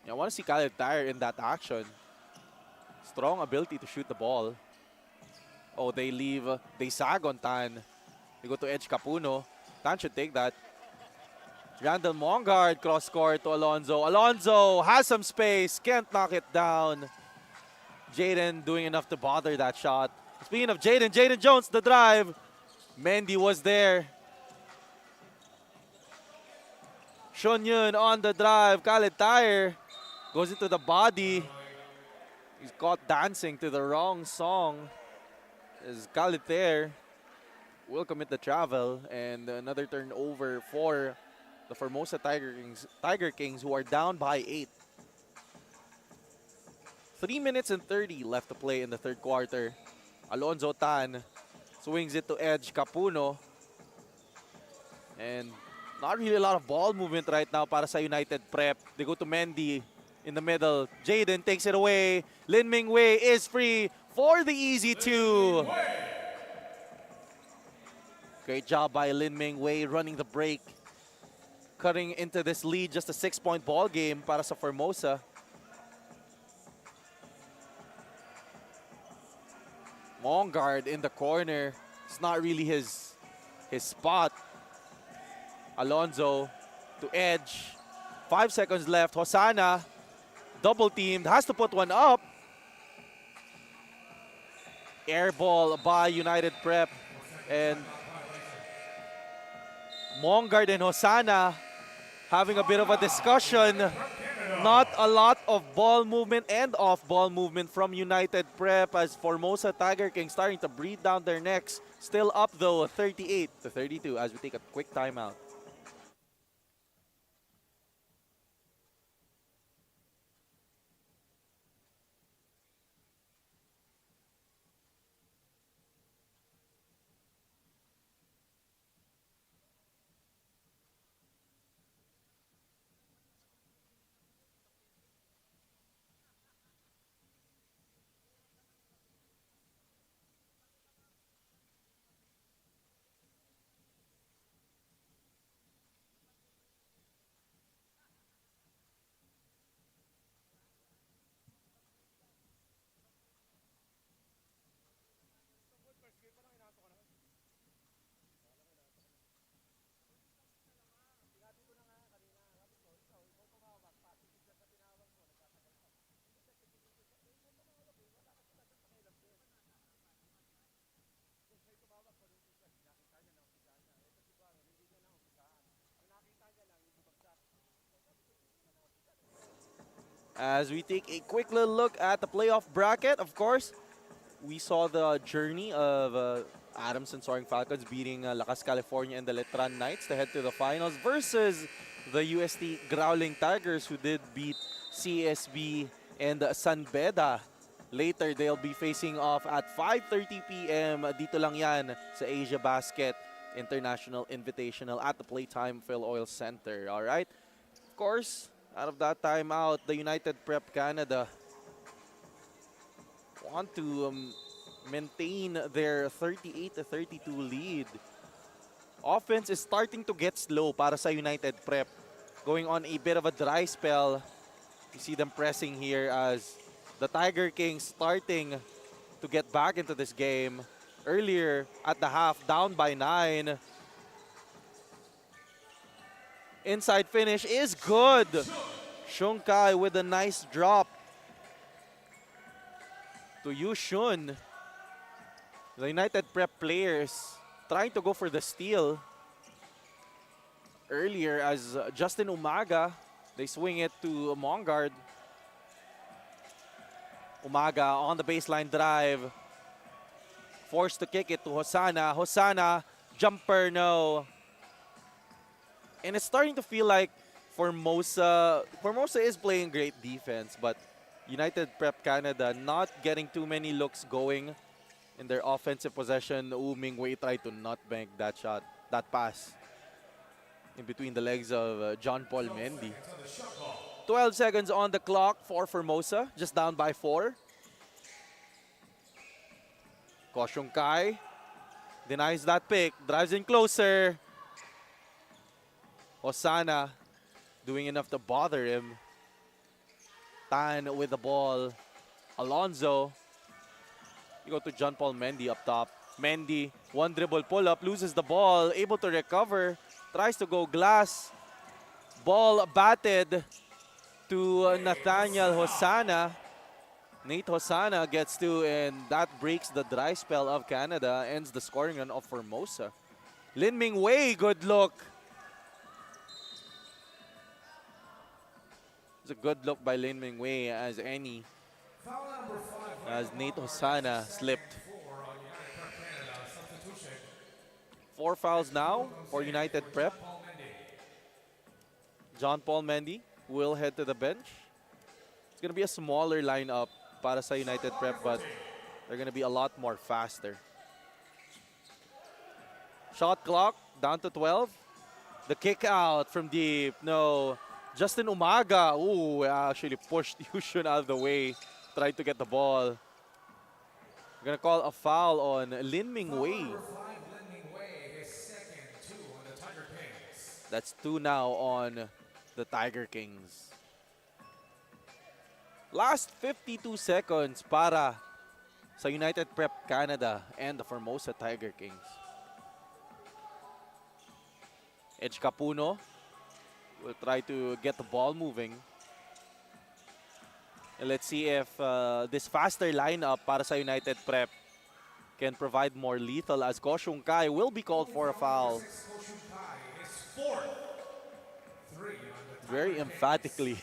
I want to see Khalid Tyre in that action. Strong ability to shoot the ball. Oh, they leave. They sag on Tan. They go to Edge Capuno. Tan should take that. Randall Mongard cross court to Alonzo. Alonzo has some space. Can't knock it down. Jaden doing enough to bother that shot. Speaking of Jaden, Jaden Jones, the drive. Mendy was there. Shonyun on the drive. Khalid Tyre goes into the body. He's caught dancing to the wrong song. As Khalid Tyre will commit the travel. And another turnover for the Formosa Tiger Kings, who are down by 8. 3 minutes and 30 left to play in the third quarter. Alonzo Tan swings it to Edge Capuno. And not really a lot of ball movement right now para sa United Prep. They go to Mendy in the middle. Jaden takes it away. Lin Ming Wei is free for the easy 2. Great job by Lin Ming Wei running the break. cutting into this lead. Just a 6-point ball game para sa Formosa. Mongard in the corner. It's not really his spot. Alonzo to edge. 5 seconds left. Hosanna double teamed. Has to put one up. Air ball by United Prep. And Mongard and Hosanna having a bit of a discussion. Not a lot of ball movement and off-ball movement from United Prep as Formosa Tiger King starting to breathe down their necks. Still up though, 38-32 as we take a quick timeout. As we take a quick little look at the playoff bracket, of course, we saw the journey of Adamson Soaring Falcons beating Lakas, California and the Letran Knights to head to the finals versus the UST Growling Tigers who did beat CSB and San Beda. Later, they'll be facing off at 5:30 p.m. Dito lang yan sa Asiabasket International Invitational at the Playtime FilOil Center. All right? Of course, out of that timeout, the United Prep Canada want to maintain their 38-32 lead. Offense is starting to get slow para sa United Prep. Going on a bit of a dry spell. You see them pressing here as the Tiger Kings starting to get back into this game. Earlier at the half, down by 9. Inside finish is good. Shunkai with a nice drop to Yushun. The United Prep players trying to go for the steal. Earlier as Justin Umaga, they swing it to Mongard. Umaga on the baseline drive. Forced to kick it to Hosanna. Hosanna, jumper, no. And it's starting to feel like Formosa is playing great defense, but United Prep Canada not getting too many looks going in their offensive possession. Ming Wei tried to not bank that shot, that pass in between the legs of John Paul Mendy. 12 seconds on the clock for Formosa, just down by 4. Koshung Kai denies that pick, drives in closer. Hosanna doing enough to bother him. Tan with the ball. Alonzo. You go to John Paul Mendy up top. Mendy, one dribble pull up, loses the ball, able to recover, tries to go glass. Ball batted to Nathaniel Hosanna. Nate Hosanna gets to, and that breaks the dry spell of Canada, ends the scoring run of Formosa. Lin Ming Wei, good look. It's a good look by Lin Ming Wei as any. As Nate Hosanna slipped. 4 fouls now for United Prep. John Paul Mendy will head to the bench. It's going to be a smaller lineup para sa United Prep, but they're going to be a lot more faster. Shot clock down to 12. The kick out from deep. No. Justin Umaga. Ooh, actually pushed Yushun out of the way. Tried to get the ball. We're going to call a foul on Lin Ming Wei. That's 2 now on the Tiger Kings. Last 52 seconds para sa United Prep Canada and the Formosa Tiger Kings. Edge Capuno will try to get the ball moving. And let's see if this faster lineup para sa United Prep can provide more lethal, as Koshung Kai will be called for a foul. Very emphatically,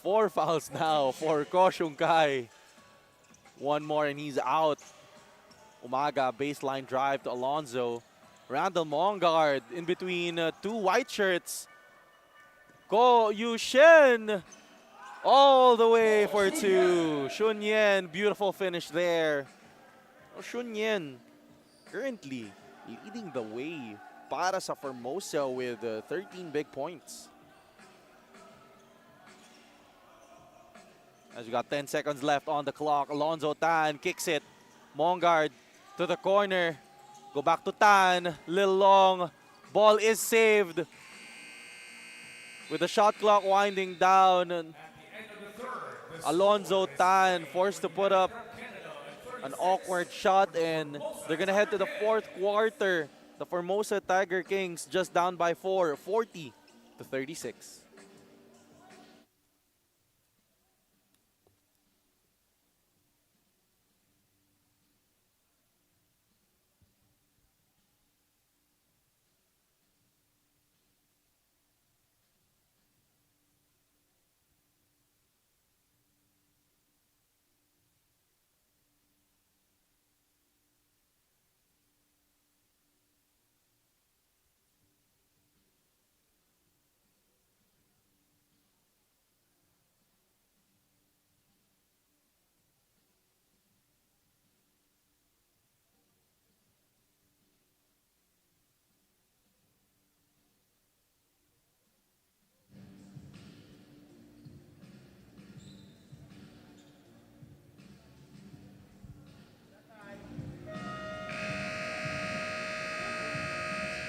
4 fouls now for Koshung Kai. One more and he's out. Umaga, baseline drive to Alonzo. Randall Mongard in between 2 white shirts. Ko Yushin all the way for 2. Shun Yen, beautiful finish there. Shun Yen currently leading the way para sa Formosa with 13 big points. As we got 10 seconds left on the clock, Alonzo Tan kicks it. Mongard to the corner. Go back to Tan. Little long. Ball is saved. With the shot clock winding down, Alonzo Tan forced to put up an awkward shot, and they're going to head to the 4th quarter. The Formosa Tiger Kings just down by 4, 40-36.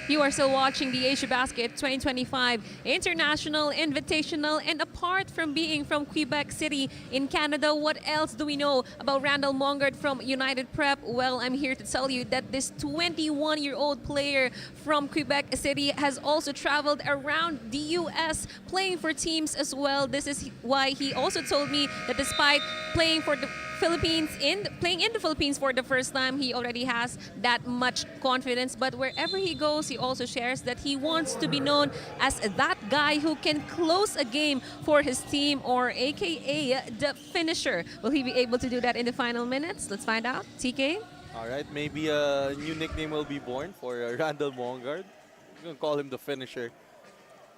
You are still watching the Asiabasket 2025 International Invitational, and apart from being from Quebec City in Canada, what else do we know about Randall Mongard from United Prep? Well, I'm here to tell you that this 21-year-old player from Quebec City has also traveled around the US playing for teams as well. This is why he also told me that despite playing for the playing in the Philippines for the first time, he already has that much confidence. But wherever he goes, he also shares that he wants to be known as that guy who can close a game for his team, or AKA the finisher. Will he be able to do that in the final minutes? Let's find out. TK? All right, maybe a new nickname will be born for Randall Mongard. We're going to call him the finisher.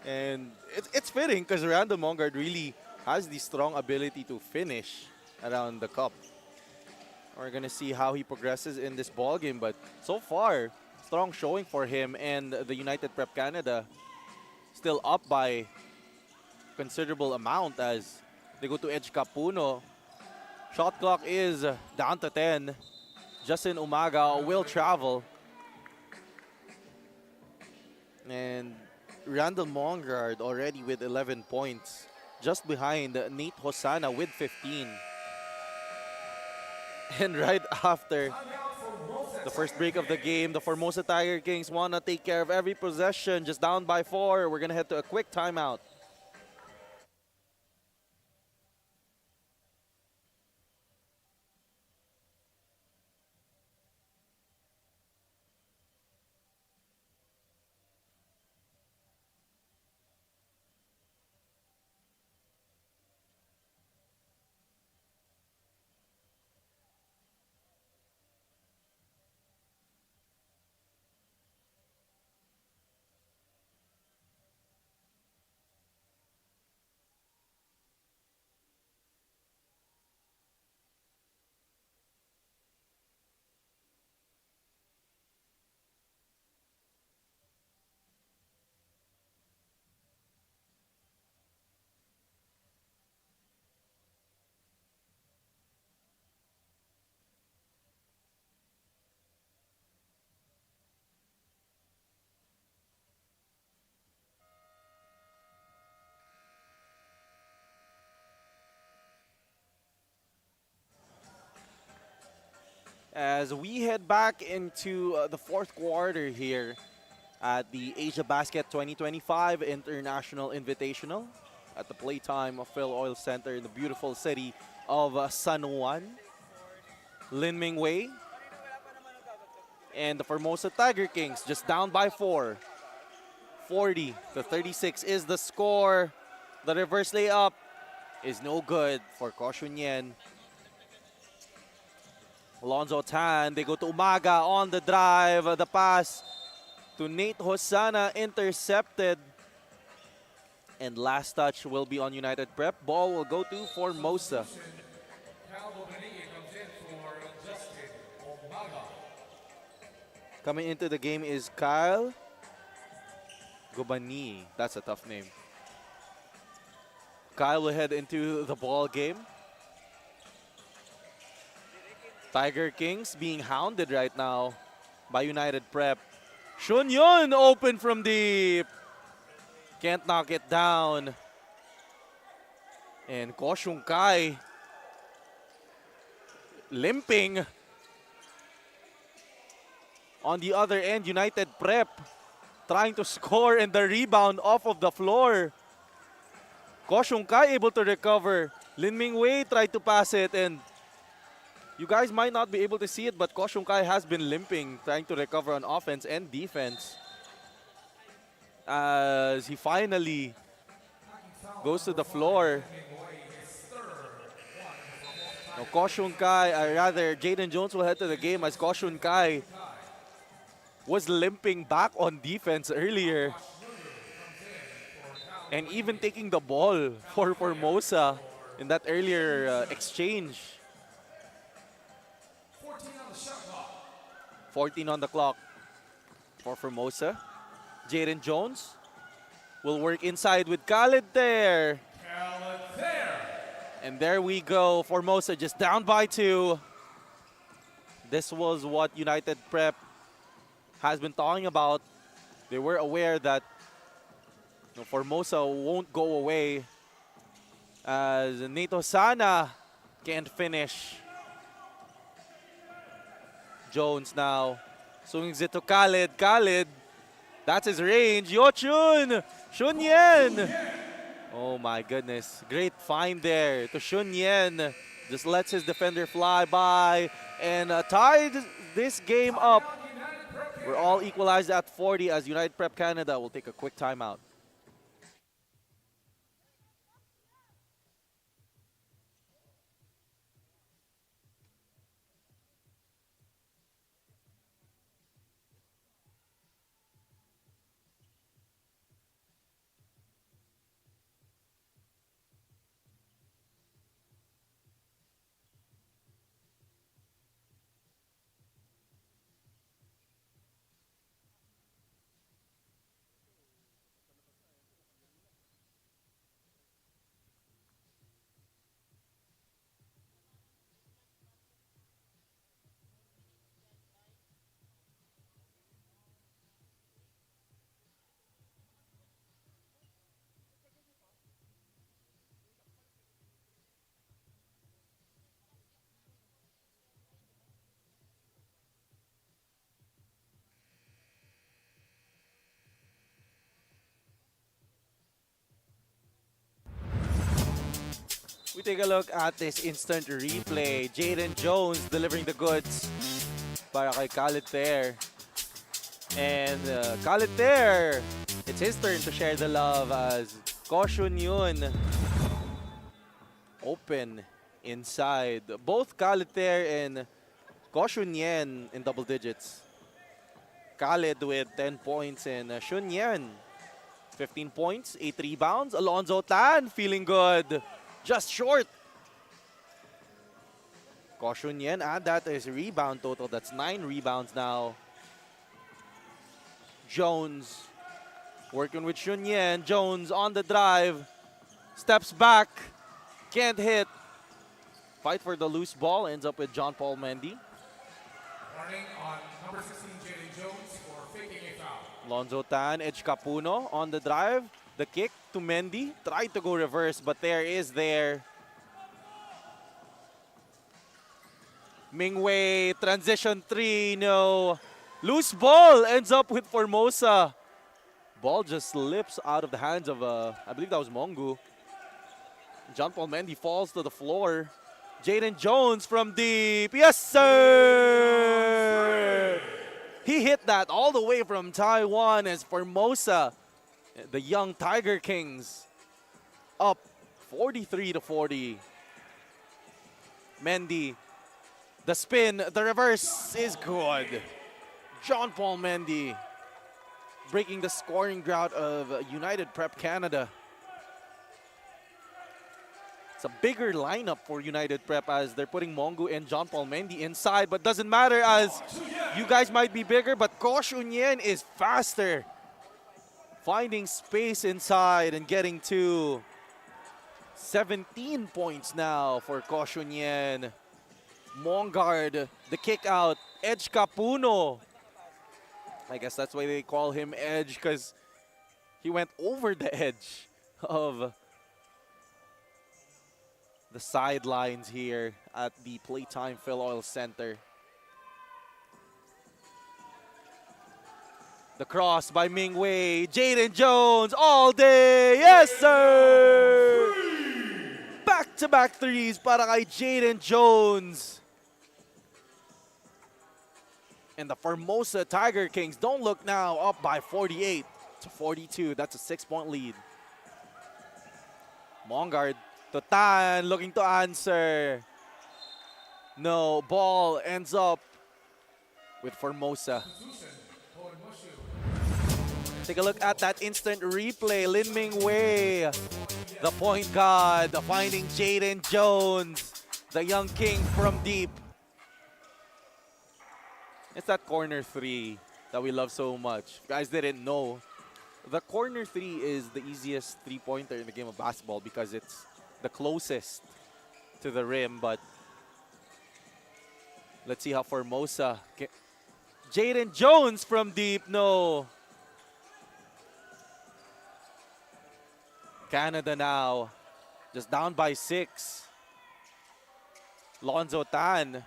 And it's fitting because Randall Mongard really has the strong ability to finish around the cup. We're gonna see how he progresses in this ball game, but so far, strong showing for him, and the United Prep Canada still up by considerable amount as they go to Edge Capuno. Shot clock is down to 10. Justin Umaga will travel. And Randall Mongard already with 11 points, just behind Nate Hosanna with 15. And right after the first break of the game, the Formosa Tiger Kings want to take care of every possession, just down by 4. We're going to head to a quick timeout. as we head back into the fourth quarter here at the Asiabasket 2025 International Invitational at the Playtime of FilOil Center in the beautiful city of San Juan. Lin Ming Wei and the Formosa Tiger Kings just down by 4. 40-36 is the score. The reverse layup is no good for Ko Shunyen. Alonzo Tan, they go to Umaga on the drive. The pass to Nate Hosana intercepted. And last touch will be on United Prep. Ball will go to Formosa. Coming into the game is Kyle Gobani. That's a tough name. Kyle will head into the ball game. Tiger Kings being hounded right now by United Prep. Shunyun open from deep. Can't knock it down. And Ko Shung Kai limping. On the other end, United Prep trying to score and the rebound off of the floor. Ko Shung Kai able to recover. Lin Ming Wei tried to pass it, and you guys might not be able to see it, but Ko Shung Kai has been limping, trying to recover on offense and defense. As he finally goes to the floor. Now, Ko Shung Kai, rather Jaden Jones will head to the game as Ko Shung Kai was limping back on defense earlier. And even taking the ball for Formosa in that earlier exchange. 14 on the clock for Formosa. Jaden Jones will work inside with Khalid there. And there we go. Formosa just down by 2. This was what United Prep has been talking about. They were aware that Formosa won't go away as Nate Sana can't finish. Jones now swings it to Khalid. Khalid, that's his range. Yochun, Shunyen. Oh my goodness, great find there to Shunyen. Just lets his defender fly by and tied this game up. We're all equalized at 40 as United Prep Canada will take a quick timeout. We take a look at this instant replay. Jaden Jones delivering the goods para kay Khalid Ter. And Khalid Ter, it's his turn to share the love as Ko Shunyen open inside. Both Khalid Ter and Ko Shunyen in double digits. Khalid with 10 points and Shunyen 15 points, 8 rebounds. Alonzo Tan feeling good. Just short. Ko Shunyen, and that is rebound total. That's 9 rebounds now. Jones working with Shunyen. Jones on the drive. Steps back. Can't hit. Fight for the loose ball. Ends up with John Paul Mendy. Warning on number 16, Jaden Jones, for faking a foul. Lonzo Tan, Edge Capuno on the drive. The kick to Mendy. Tried to go reverse, but there. Mingwei, transition 3, no. Loose ball ends up with Formosa. Ball just slips out of the hands of, I believe that was Mongu. John Paul Mendy falls to the floor. Jaden Jones from deep. Yes, sir! He hit that all the way from Taiwan as Formosa, the young Tiger Kings, up 43-40. Mendy, the spin, the reverse is good. John Paul Mendy breaking the scoring drought of United Prep Canada. It's a bigger lineup for United Prep as they're putting Mongu and John Paul Mendy inside, but doesn't matter as you guys might be bigger, but Kosh Unyen is faster. Finding space inside and getting to 17 points now for Kosh Unyen. Mongard, the kick out. Edge Capuno. I guess that's why they call him Edge, because he went over the edge of the sidelines here at the Playtime FilOil Center. The cross by Mingwei. Jaden Jones all day. Yes, sir! Back-to-back threes para kay Jaden Jones. And the Formosa Tiger Kings, don't look now, up by 48-42. That's a 6-point lead. Mongard to Tan, looking to answer. No, ball ends up with Formosa. Take a look at that instant replay. Lin Mingwei, the point guard, finding Jaden Jones, the young king from deep. It's that corner three that we love so much. If you guys didn't know, the corner three is the easiest three-pointer in the game of basketball because it's the closest to the rim. But let's see how Formosa. Jaden Jones from deep, no. Canada now, just down by 6. Lonzo Tan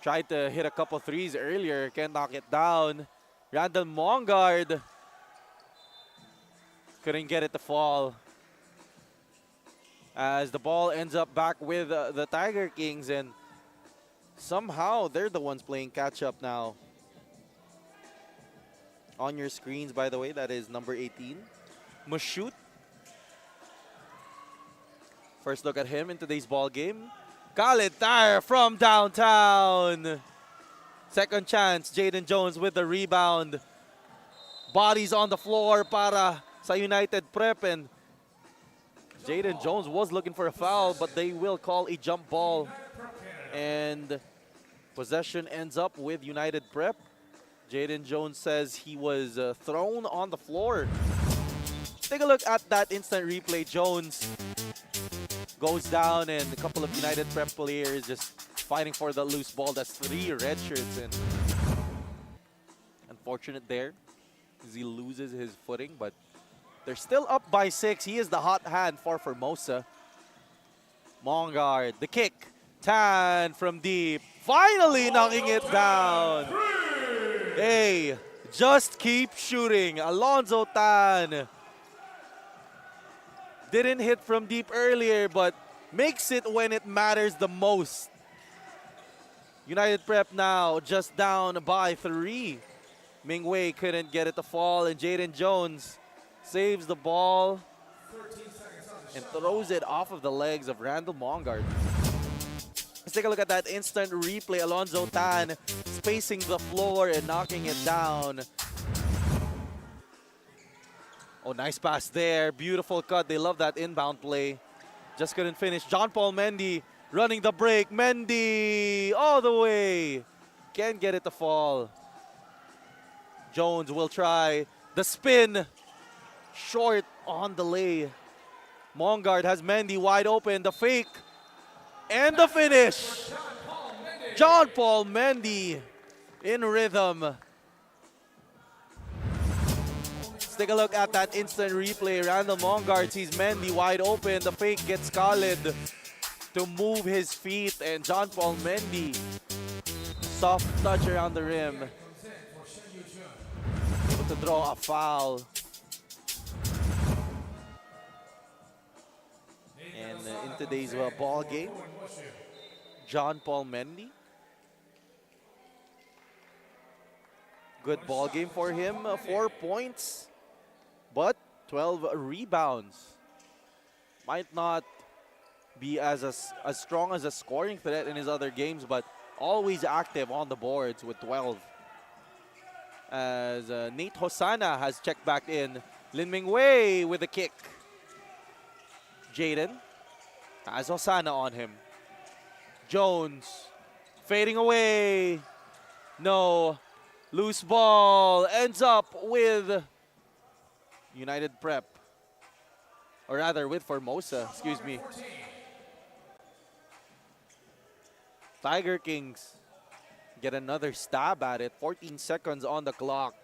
tried to hit a couple threes earlier, can't knock it down. Randall Mongard couldn't get it to fall. As the ball ends up back with the Tiger Kings, and somehow they're the ones playing catch up now. On your screens, by the way, that is number 18. Mashoot. First look at him in today's ball game. Khalid Tire from downtown. Second chance, Jaden Jones with the rebound. Bodies on the floor para sa United Prep, and Jaden Jones was looking for a foul, but they will call a jump ball. And possession ends up with United Prep. Jaden Jones says he was thrown on the floor. Take a look at that instant replay. Jones goes down, and a couple of United Prep players just fighting for the loose ball. That's 3 red shirts, and unfortunate there as he loses his footing, but they're still up by 6. He is the hot hand for Formosa. Mongard, the kick. Tan from deep. Finally knocking it down. Hey, just keep shooting. Alonzo Tan didn't hit from deep earlier, but makes it when it matters the most. United Prep now just down by 3. Mingwei couldn't get it to fall, and Jaden Jones saves the ball and throws it off of the legs of Randall Mongard. Let's take a look at that instant replay. Alonzo Tan spacing the floor and knocking it down. Oh, nice pass there. Beautiful cut. They love that inbound play. Just couldn't finish. John Paul Mendy running the break. Mendy all the way. Can't get it to fall. Jones will try the spin. Short on the lay. Mongard has Mendy wide open. The fake. And the finish. John Paul Mendy in rhythm. Let's take a look at that instant replay. Randall Mongard sees Mendy wide open. The fake gets Khalid. to move his feet, and John Paul Mendy, soft touch around the rim, able to draw a foul. And in today's ball game, John Paul Mendy, good ball game for him, 4 points, but 12 rebounds. Might not be as strong as a scoring threat in his other games, but always active on the boards with 12. As Nate Hosanna has checked back in. Lin Mingwei with a kick. Jaden has Hosanna on him. Jones fading away. No. Loose ball ends up with United Prep. Or rather with Formosa, excuse me. Tiger Kings get another stab at it. 14 seconds on the clock.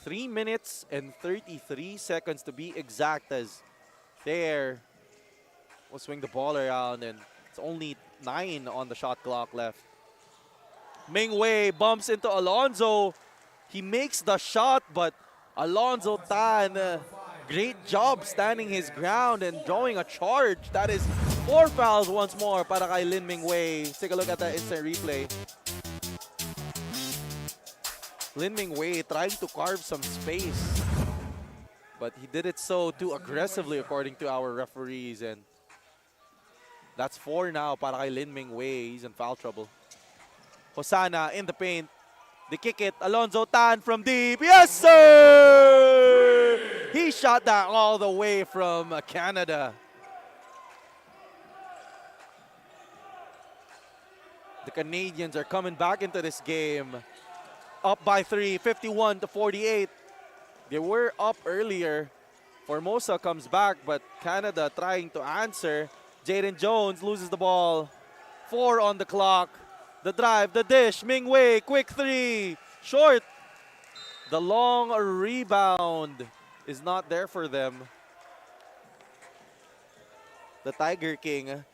3 minutes and 33 seconds to be exact, as there will swing the ball around, and it's only 9 on the shot clock left. Mingwei bumps into Alonzo. He makes the shot, but Alonzo Tan, great job standing his ground and drawing a charge. That is 4 fouls once more para kay Lin Mingwei. Let's take a look at that instant replay. Lin Mingwei trying to carve some space, but he did it so too aggressively according to our referees, and that's 4 now para kay Lin Mingwei. He's in foul trouble. Hosanna in the paint. They kick it. Alonzo Tan from deep. Yes, sir! He shot that all the way from Canada. The Canadians are coming back into this game. Up by 3, 51-48. They were up earlier. Formosa comes back, but Canada trying to answer. Jaden Jones loses the ball. 4 on the clock. The drive, the dish, Mingwei, quick 3, short. The long rebound is not there for them. The Tiger King,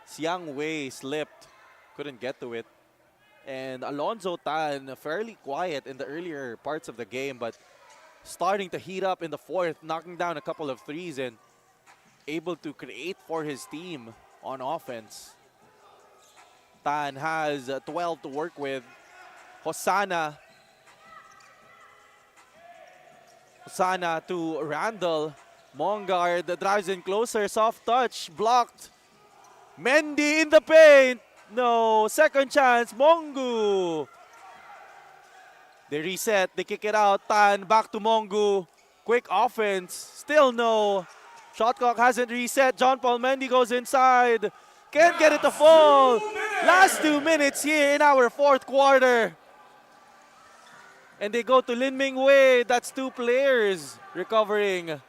Xiang Wei, slipped, couldn't get to it. And Alonzo Tan, fairly quiet in the earlier parts of the game, but starting to heat up in the 4th, knocking down a couple of threes and able to create for his team on offense. Tan has 12 to work with. Hosanna to Randall. Mongard drives in closer, soft touch, blocked. Mendy in the paint. No, second chance, Mongu. They reset, they kick it out. Tan back to Mongu. Quick offense, still no. Shot clock hasn't reset. John Paul Mendy goes inside. Can't get it to fall. Last 2 minutes here in our 4th quarter. And they go to Lin Mingwei. That's 2 players recovering.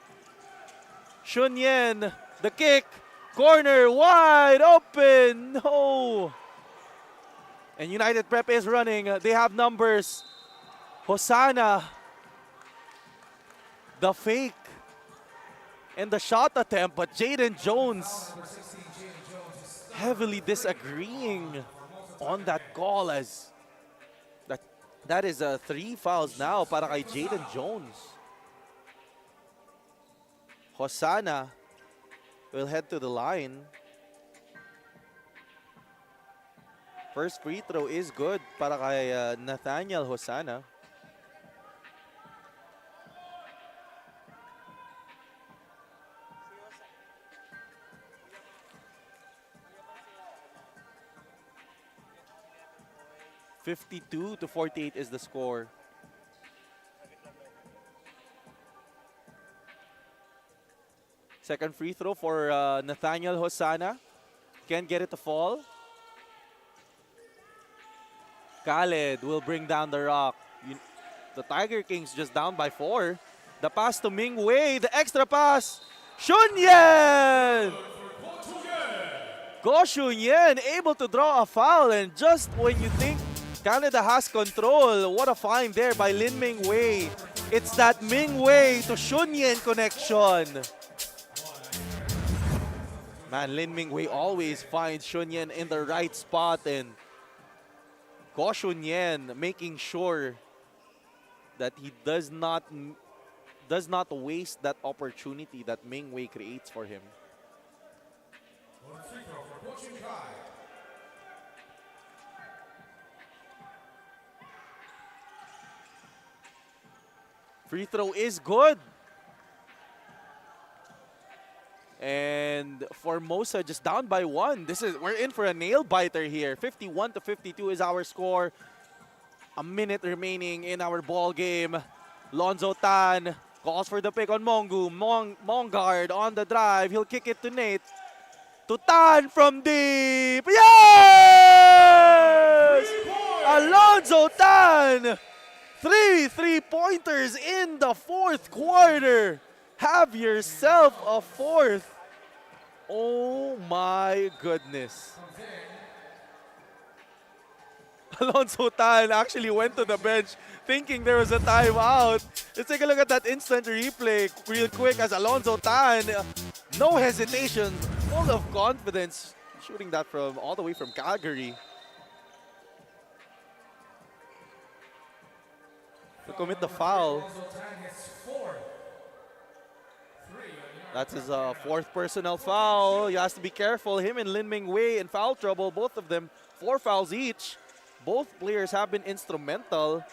Shun Yen, the kick. Corner, wide open. No. And United Prep is running. They have numbers. Hosanna. The fake. And the shot attempt. But Jaden Jones heavily disagreeing on that call, as that is 3 fouls now para kay Jaden Jones. Hosanna will head to the line. First free throw is good para kay Nathaniel Hosanna. (52-48) is the score. Second free throw for Nathaniel Hosanna. Can't get it to fall. Khaled will bring down the rock. The Tiger Kings just down by 4. The pass to Mingwei. The extra pass. Shun Yen! Go Shun Yen, able to draw a foul. And just when you think Canada has control, what a find there by Lin Mingwei. It's that Mingwei to Shun Yen connection. Man, Lin Mingwei always finds Shunyen in the right spot, and Ko Shunyen making sure that he does not waste that opportunity that Mingwei creates for him. Free throw for Ko Shun Kai. Free throw is good. And Formosa just down by 1. We're in for a nail biter here. 51-52 is our score. A minute remaining in our ball game. Lonzo Tan calls for the pick on Mongu. Mongard on the drive. He'll kick it to Nate. To Tan from deep. Yes! Alonzo Tan. 3 3-pointers in the fourth quarter. Have yourself a fourth. Oh my goodness. Alonzo Tan actually went to the bench thinking there was a timeout. Let's take a look at that instant replay real quick as Alonzo Tan, no hesitation, full of confidence, shooting that from all the way from Calgary. To commit the foul. That's his fourth personal foul. He has to be careful. Him and Lin Mingwei in foul trouble, both of them 4 fouls each. Both players have been instrumental.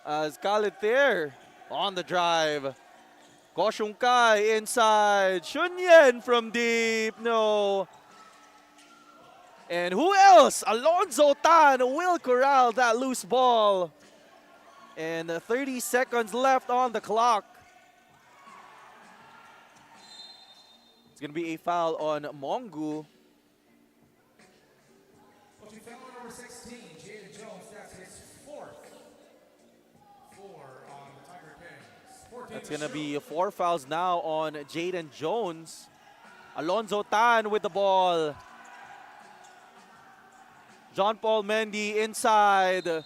As Khalid there on the drive. Ko Shun Kai inside. Shunyen from deep. No. And who else? Alonzo Tan will corral that loose ball. And 30 seconds left on the clock. It's going to be a foul on Mongu. Number 16, Jaden Jones, that's his fourth. 4 on the Tiger Kings. That's going to be 4 fouls now on Jaden Jones. Alonzo Tan with the ball. John Paul Mendy inside.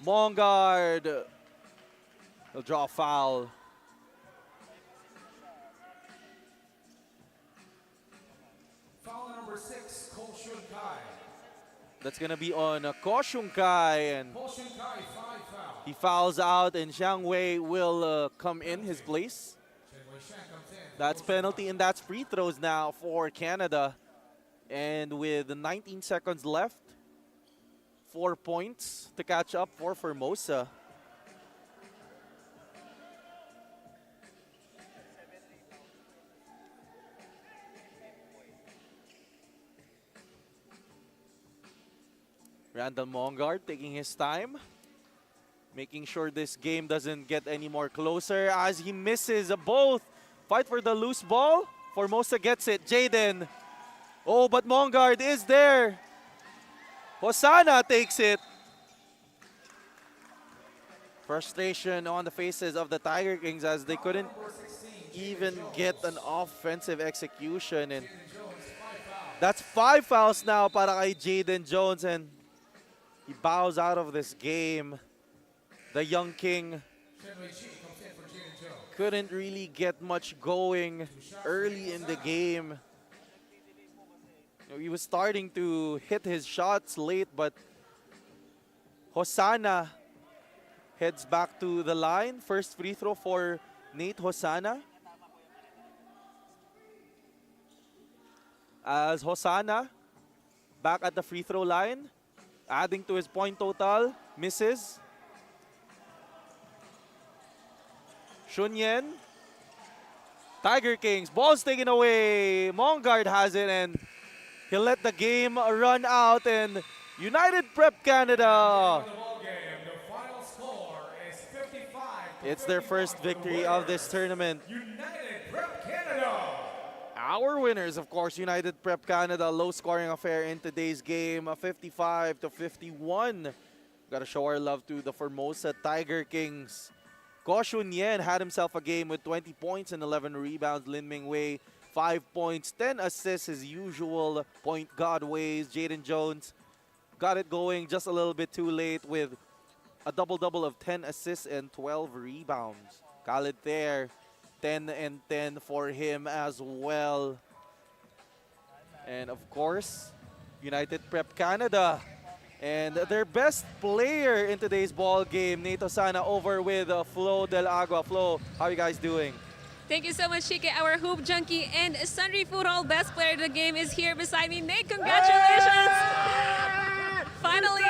Mongard. He'll draw a foul. Foul number 6, Ko Shun Kai. That's going to be on Ko Shun Kai. And Ko Shun Kai, 5 fouls. he fouls out, and Xiang Wei will come in his place. That's penalty, and that's free throws now for Canada. And with 19 seconds left, 4 points to catch up for Formosa. Randall Mongard taking his time, making sure this game doesn't get any more closer as he misses both. Fight for the loose ball. Formosa gets it. Jaden. Oh, but Mongard is there. Hosanna takes it. Frustration on the faces of the Tiger Kings as they couldn't even get an offensive execution. And that's 5 fouls now para kay Jaden Jones, and he bows out of this game. The young king couldn't really get much going early in the game. He was starting to hit his shots late, but Hosanna heads back to the line. First free throw for Nate Hosanna. As Hosanna back at the free throw line, adding to his point total, misses. Shunyen. Tiger Kings, ball's taken away. Mongard has it, and he'll let the game run out. And United Prep Canada, it's their first victory of this tournament. United Prep Canada. Our winners, of course, United Prep Canada. Low-scoring affair in today's game, 55-51. Gotta show our love to the Formosa Tiger Kings. Ko Shunyen had himself a game with 20 points and 11 rebounds. Lin Mingwei, 5 points, 10 assists, his usual point guard ways. Jaden Jones got it going just a little bit too late with a double-double of 10 assists and 12 rebounds. Khalid there, 10 and 10 for him as well. And of course, United Prep Canada. And their best player in today's ball game, Nate Osana, over with Flo Del Agua. Flo, how are you guys doing? Thank you so much, Chike. Our hoop junkie and Sundry Food Hall best player of the game is here beside me. Nate, congratulations! Finally,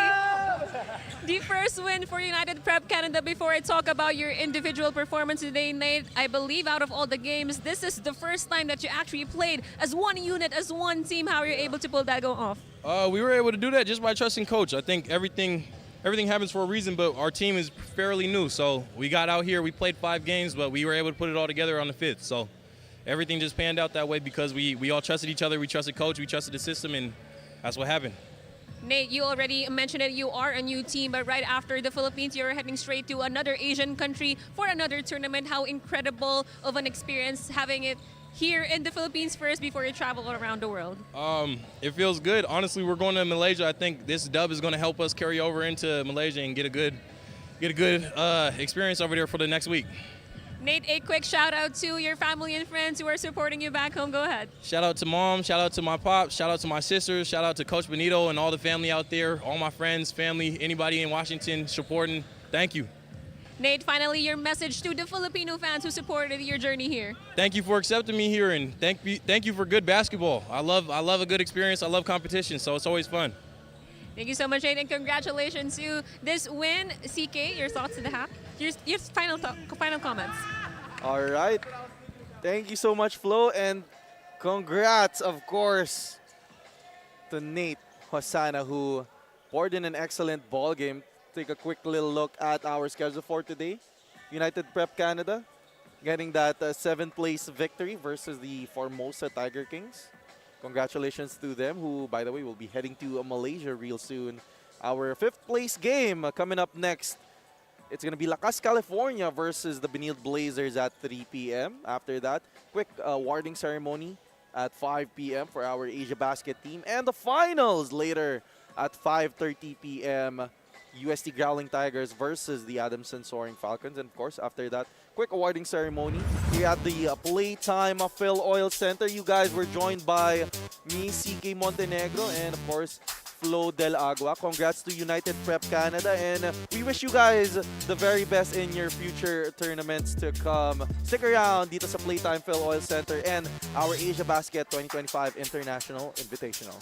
the first win for United Prep Canada. Before I talk about your individual performance today, Nate, I believe out of all the games, this is the first time that you actually played as one unit, as one team. How are you able to pull that go off? We were able to do that just by trusting coach. I think everything happens for a reason, but our team is fairly new. So we got out here, we played 5 games, but we were able to put it all together on the 5th. So everything just panned out that way because we all trusted each other, we trusted coach, we trusted the system, and that's what happened. Nate, you already mentioned it, you are a new team, but right after the Philippines, you're heading straight to another Asian country for another tournament. How incredible of an experience having it here in the Philippines first before you travel around the world. It feels good. Honestly, we're going to Malaysia. I think this dub is going to help us carry over into Malaysia and get a good experience over there for the next week. Nate, a quick shout out to your family and friends who are supporting you back home. Go ahead. Shout out to mom, shout out to my pops, shout out to my sisters, shout out to Coach Benito and all the family out there, all my friends, family, anybody in Washington supporting. Thank you. Nate, finally, your message to the Filipino fans who supported your journey here. Thank you for accepting me here, and thank you for good basketball. I love a good experience. I love competition, so it's always fun. Thank you so much, Nate, and congratulations to this win. CK, your thoughts to the half? Your final comments. All right. Thank you so much, Flo, and congrats, of course, to Nate Osana, who poured in an excellent ball game. Take a quick little look at our schedule for today. United Prep Canada getting that 7th place victory versus the Formosa Tiger Kings. Congratulations to them, who, by the way, will be heading to Malaysia real soon. Our 5th place game coming up next. It's going to be Lakas, California versus the Benilde Blazers at 3 p.m. After that, quick awarding ceremony at 5 p.m. for our Asiabasket team. And the finals later at 5:30 p.m. UST Growling Tigers versus the Adamson Soaring Falcons. And of course, after that, quick awarding ceremony here at the Playtime FilOil Center. You guys were joined by me, CK Montenegro, and of course, Flo Del Agua. Congrats to United Prep Canada, and we wish you guys the very best in your future tournaments to come. Stick around dito sa Playtime FilOil Center and our Asiabasket 2025 International Invitational.